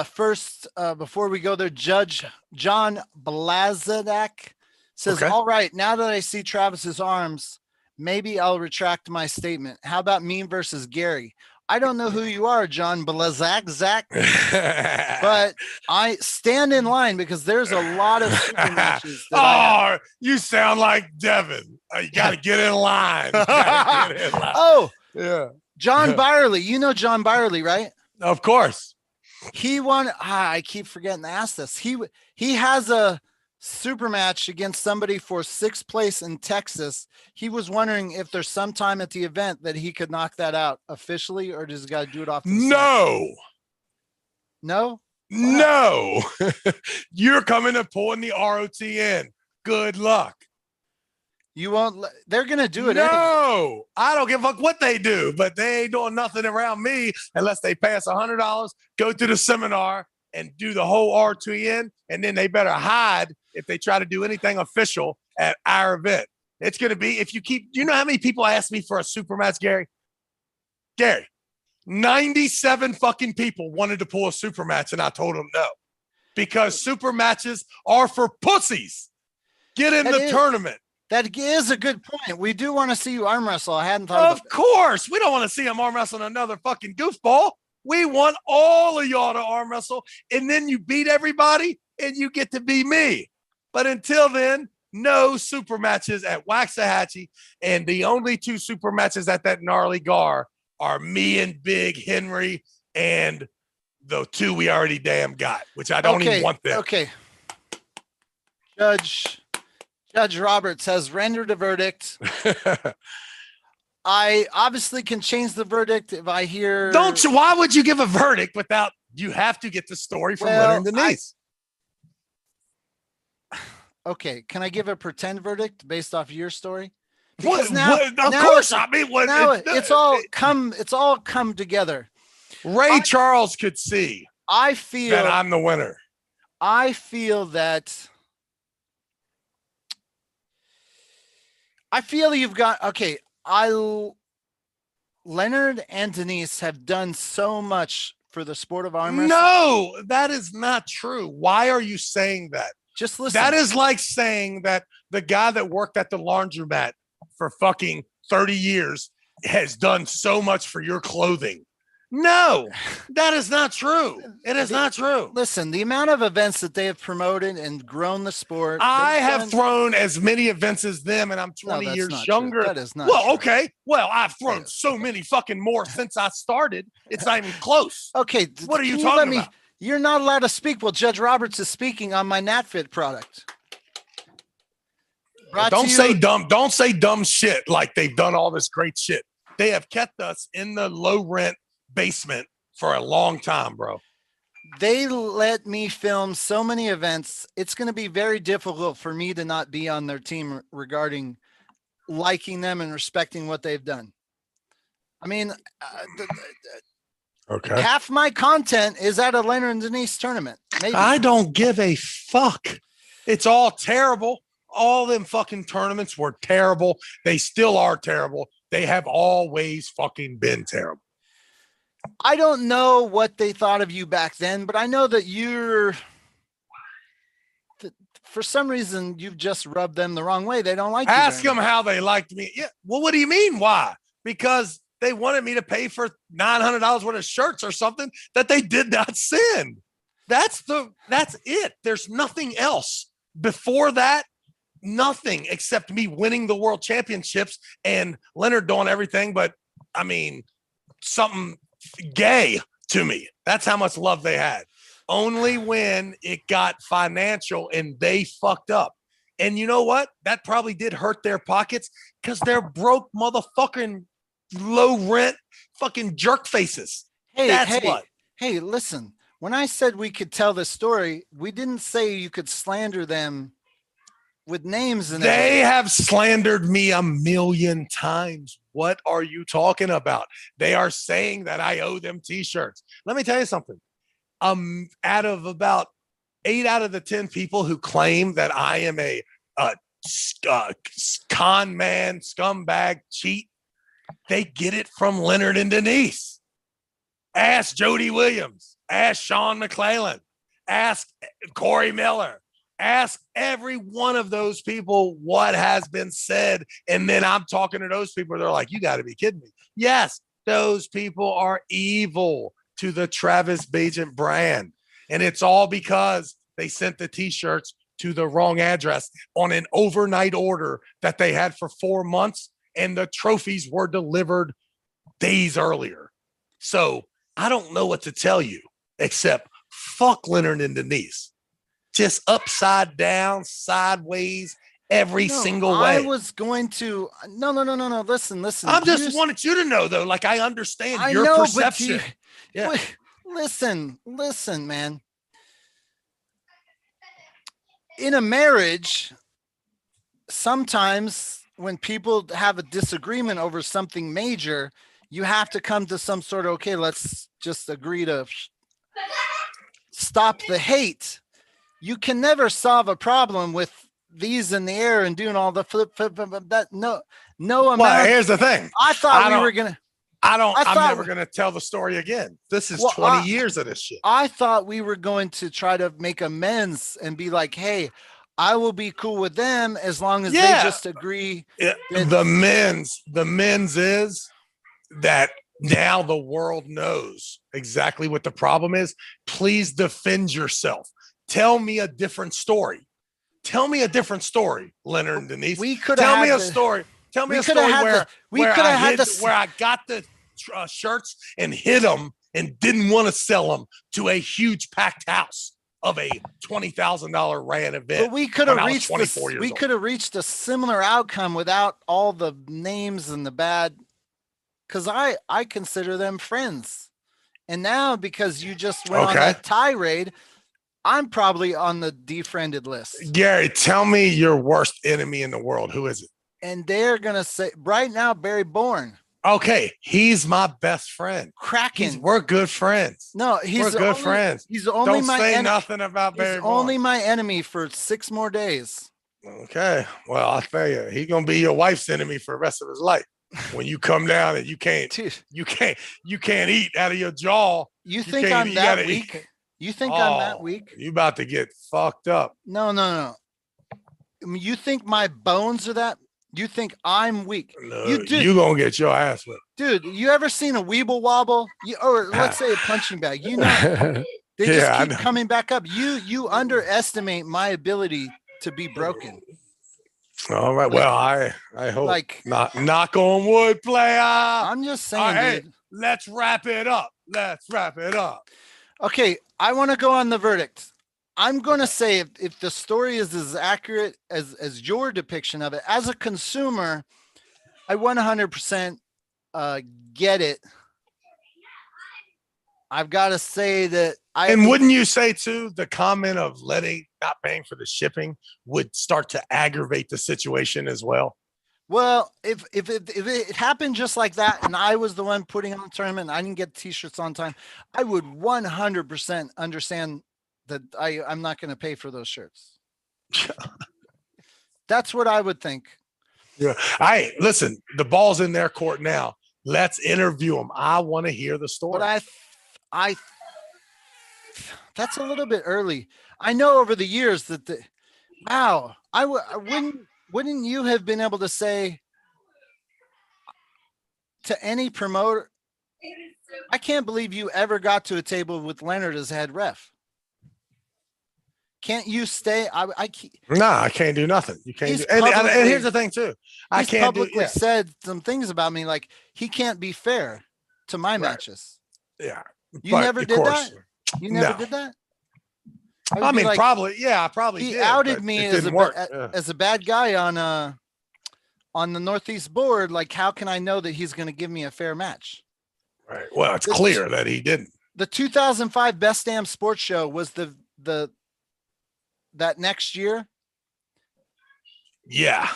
First, before we go there, Judge John Blazadak says, okay. All right, now that I see Travis's arms, maybe I'll retract my statement. How about me versus Gary? I don't know who you are, John Blazak, Zach, but I stand in line because there's a lot of super matches. You sound like Devin. You got to get in line. Oh, yeah. John Byerly. You know John Byerly, right? Of course. He won. I keep forgetting to ask this. He has a super match against somebody for 6th place in Texas. He was wondering if there's some time at the event that he could knock that out officially, or does he got to do it off? No. You're coming and pulling the ROTN. Good luck. You won't. They're gonna do it. No, anyway. I don't give a fuck what they do, but they ain't doing nothing around me unless they pay us $100, go to the seminar, and do the whole RTN, and then they better hide if they try to do anything official at our event. It's going to be, if you keep, do you know how many people ask me for a super match, Gary? Gary, 97 fucking people wanted to pull a super match, and I told them no. Because super matches are for pussies. Get in the tournament. That is a good point. We do want to see you arm wrestle. I hadn't thought Of course. We don't want to see him arm wrestling another fucking goofball. We want all of y'all to arm wrestle, and then you beat everybody, and you get to be me. But until then, no super matches at Waxahachie, and the only 2 super matches at that gnarly gar are me and Big Henry and the 2 we already damn got, which I don't even want them. Okay. Judge Roberts has rendered a verdict. I obviously can change the verdict if I hear. Don't you? Why would you give a verdict without? You have to get the story from Leonard and Denise. Okay, can I give a pretend verdict based off your story? Because now, of course, I mean, it's all come together. Ray Charles could see. I feel that I'm the winner. I feel that. I feel you've got okay. Leonard and Denise have done so much for the sport of arm wrestling. No, that is not true. Why are you saying that? Just listen. That is like saying that the guy that worked at the laundromat for fucking 30 years has done so much for your clothing. No, that is not true. It is not true. Listen, the amount of events that they have promoted and grown the sport. I have thrown as many events as them, and I'm 20 years younger. True. That is not well, true. Okay. Well, I've thrown so many fucking more since I started. It's not even close. Okay. What are you talking about? You're not allowed to speak while Judge Roberts is speaking on my NatFit product. Don't say dumb shit like they've done all this great shit. They have kept us in the low rent basement for a long time, bro. They let me film so many events. It's going to be very difficult for me to not be on their team regarding liking them and respecting what they've done. I mean, okay. Half my content is at a Leonard and Denise tournament. Maybe. I don't give a fuck. It's all terrible. All them fucking tournaments were terrible. They still are terrible. They have always fucking been terrible. I don't know what they thought of you back then, but I know that for some reason, you've just rubbed them the wrong way. They don't like you. Ask them how they liked me. Yeah. Well, what do you mean? Why? Because they wanted me to pay for $900 worth of shirts or something that they did not send. That's it. There's nothing else. Before that, nothing except me winning the world championships and Leonard doing everything. But I mean, something gay to me. That's how much love they had. Only when it got financial and they fucked up. And you know what? That probably did hurt their pockets because they're broke motherfucking low rent fucking jerk faces. Hey, listen, when I said we could tell this story, we didn't say you could slander them with names. And they have slandered me 1,000,000 times. What are you talking about? They are saying that I owe them t-shirts. Let me tell you something. Out of about 8 out of the 10 people who claim that I am a con man, scumbag, cheat, they get it from Leonard and Denise. Ask Jody Williams. Ask Sean McClellan. Ask Corey Miller. Ask every one of those people what has been said. And then I'm talking to those people. They're like, you got to be kidding me. Yes, those people are evil to the Travis Bagent brand. And it's all because they sent the t-shirts to the wrong address on an overnight order that they had for 4 months. And the trophies were delivered days earlier. So I don't know what to tell you except fuck Leonard and Denise. Just upside down, sideways, every single way. I was going to no. Listen. I just wanted you to know, though, like I understand your perception. Listen, man. In a marriage, sometimes when people have a disagreement over something major, you have to come to some sort of, okay, let's just agree to stop the hate. You can never solve a problem with these in the air and doing all the flip. That no Well, amount. here's the thing. I thought we were gonna. I'm never gonna tell the story again. This is 20 years of this shit. I thought we were going to try to make amends and be like, hey, I will be cool with them as long as they just agree. The men's is that now the world knows exactly what the problem is. Please defend yourself. Tell me a different story. Tell me a different story, Leonard and Denise. Tell me a story where I got the shirts and hid them and didn't want to sell them to a huge packed house of a $20,000 rand event. But we could have reached a similar outcome without all the names and the bad, because I consider them friends. And now, because you just went on that tirade, I'm probably on the defriended list. Gary, tell me your worst enemy in the world. Who is it? And they're going to say right now, Barry Bourne. Okay. He's my best friend. Kraken. We're good friends. No, we're good friends. He's only Don't say nothing about Barry Bourne. He's only my enemy for 6 more days. Okay. Well, I'll tell you, he's going to be your wife's enemy for the rest of his life. When you come down and you can't eat out of your jaw. You think I'm that weak? You think I'm that weak? You about to get fucked up. No. You think my bones are that? You think I'm weak? No, you gonna get your ass whipped. Dude, you ever seen a weeble wobble? Or let's say a punching bag. You know, they just keep coming back up. You underestimate my ability to be broken. All right. Well, I hope knock on wood, player. I'm just saying, dude. Let's wrap it up. Okay, I want to go on the verdict. I'm going to say if the story is as accurate as your depiction of it, as a consumer, I 100% get it. I've got to say that And wouldn't you say too, the comment of not paying for the shipping would start to aggravate the situation as well? Well, if it happened just like that, and I was the one putting on the tournament, and I didn't get t-shirts on time, I would 100% understand that I'm not going to pay for those shirts. That's what I would think. Yeah. Listen, the ball's in their court now. Let's interview them. I want to hear the story. But I that's a little bit early. I know over the years that wouldn't you have been able to say to any promoter, I can't believe you ever got to a table with Leonard as head ref. Can't you stay? I can't do nothing. You can't do, and here's the thing too. I can't publicly said some things about me, like he can't be fair to my matches. Yeah. You never did that? You never did that? I mean, like, probably. Yeah, I probably he did. Outed me as a bad guy on the Northeast board. Like, how can I know that he's going to give me a fair match? Right. Well, it's clear that he didn't. The 2005 Best Damn Sports Show was that next year. Yeah.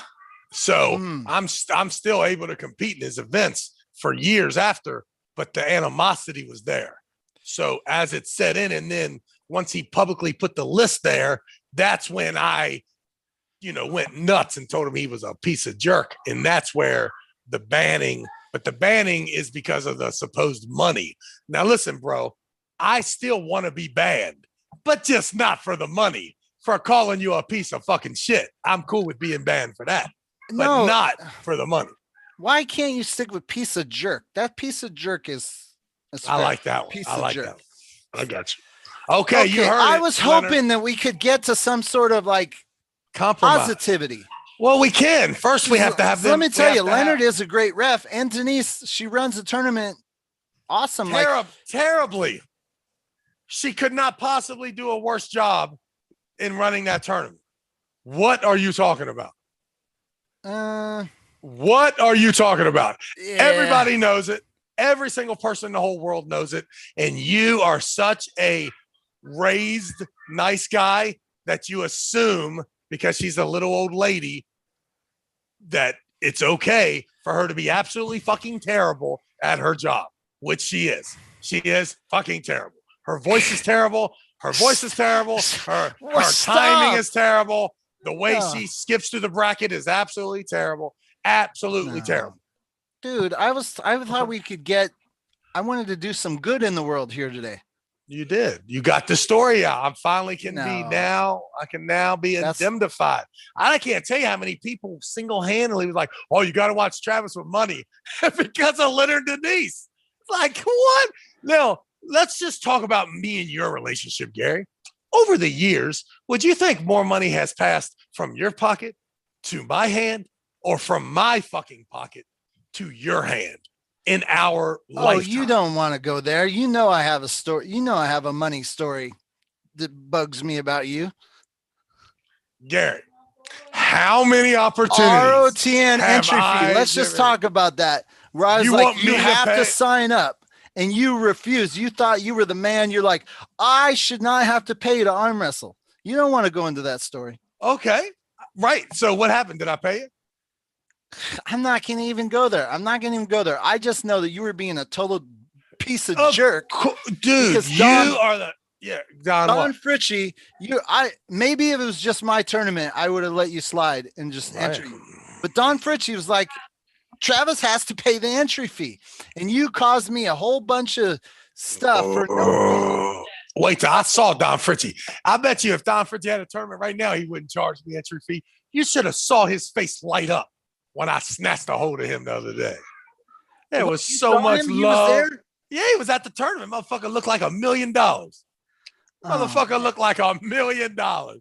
So I'm still able to compete in his events for years after, but the animosity was there. So as it set in, and then once he publicly put the list there, that's when I, went nuts and told him he was a piece of jerk. And that's where the banning is because of the supposed money. Now, listen, bro, I still want to be banned, but just not for the money, for calling you a piece of fucking shit. I'm cool with being banned for that, but not for the money. Why can't you stick with piece of jerk? That piece of jerk is. I like that one. I like that one. I got you. Okay, you heard I was hoping that we could get to some sort of like compromise. Positivity. Well, we can. First, we have to have them. Let me tell you, Leonard is a great ref, and Denise, she runs the tournament awesome. Terribly. She could not possibly do a worse job in running that tournament. What are you talking about? What are you talking about? Yeah. Everybody knows it. Every single person in the whole world knows it. And you are such a raised, nice guy that you assume because she's a little old lady that it's okay for her to be absolutely fucking terrible at her job, which she is. She is fucking terrible. Her voice is terrible. Her voice is terrible. Her Stop. timing is terrible. The way Oh. she skips through the bracket is absolutely terrible. Absolutely No. terrible. Dude, I thought we could get, I wanted to do some good in the world here today. You did. You got the story out. I finally can be No. now. I can now be That's- indemnified. I can't tell you how many people single-handedly was like, "Oh, you got to watch Travis with money because of Leonard Denise." Like what? Now let's just talk about me and your relationship, Gary. Over the years, would you think more money has passed from your pocket to my hand, or from my fucking pocket to your hand in our lifetime? Oh, you don't want to go there. You know, I have a story. You know, I have a money story that bugs me about you. Gary, how many opportunities? ROTN entry I fee. Let's just given- talk about that. Where I was You like, want me you to have pay- to sign up, and you refused. You thought you were the man. You're like, I should not have to pay to arm wrestle. You don't want to go into that story. Okay, right. So what happened? Did I pay it? I'm not going to even go there. I'm not going to even go there. I just know that you were being a total piece of Of jerk. Dude, Because you Don- are the Don. Don What? Fritchie, maybe if it was just my tournament, I would have let you slide and just enter you. But Don Fritchie was like, Travis has to pay the entry fee. And you caused me a whole bunch of stuff for no reason. Wait till I saw Don Fritchie. I bet you if Don Fritchie had a tournament right now, he wouldn't charge me entry fee. You should have saw his face light up when I snatched a hold of him the other day. There was You so saw much him? He love. was there? Yeah, he was at the tournament. Motherfucker looked like $1 million. Oh, Motherfucker looked like $1 million.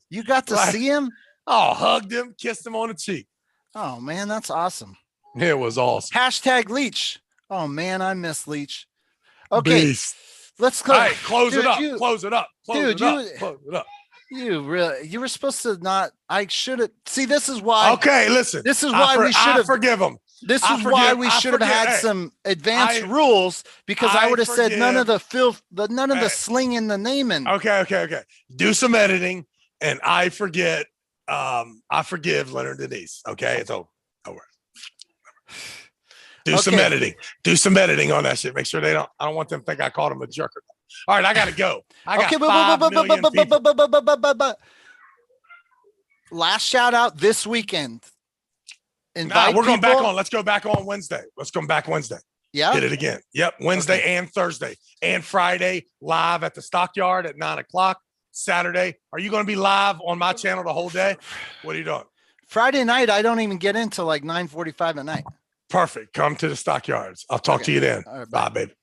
you got to Right. see him? Oh, hugged him, kissed him on the cheek. Oh, man, that's awesome. It was awesome. Hashtag Leech. Oh, man, I miss Leech. Okay, Beast. let's go. All right, close Dude, it up. you- Close it up. Close dude, it up. you- Close it up. You were supposed to not. I should have. See, this is why. Okay, listen. This is why we should I have. forgive him. This I is why forgive- we I should have forgive- had hey, some advanced I- rules, because I I would have said none of forgive- the filth, none of the Hey. slinging the naming. Okay. Do some editing, and I forget. I forgive Leonard Denise. Okay, it's over. Do some Okay. editing. Do some editing on that shit. Make sure they don't. I don't want them to think I called him a jerk. All right, I gotta go. I got Okay, 5 million people. Last shout out this weekend. Nah, Invite we're going back people- on. Let's go back on Wednesday. Let's come back Wednesday. Yeah. Hit it again. Yep. Wednesday and Thursday and Friday live at the Stockyard at 9:00. Saturday. Are you going to be live on my channel the whole day? What are you doing? Friday night, I don't even get into like 9:45 at night. Perfect. Come to the Stockyards. I'll talk Okay. to you then. All right, Bye, baby.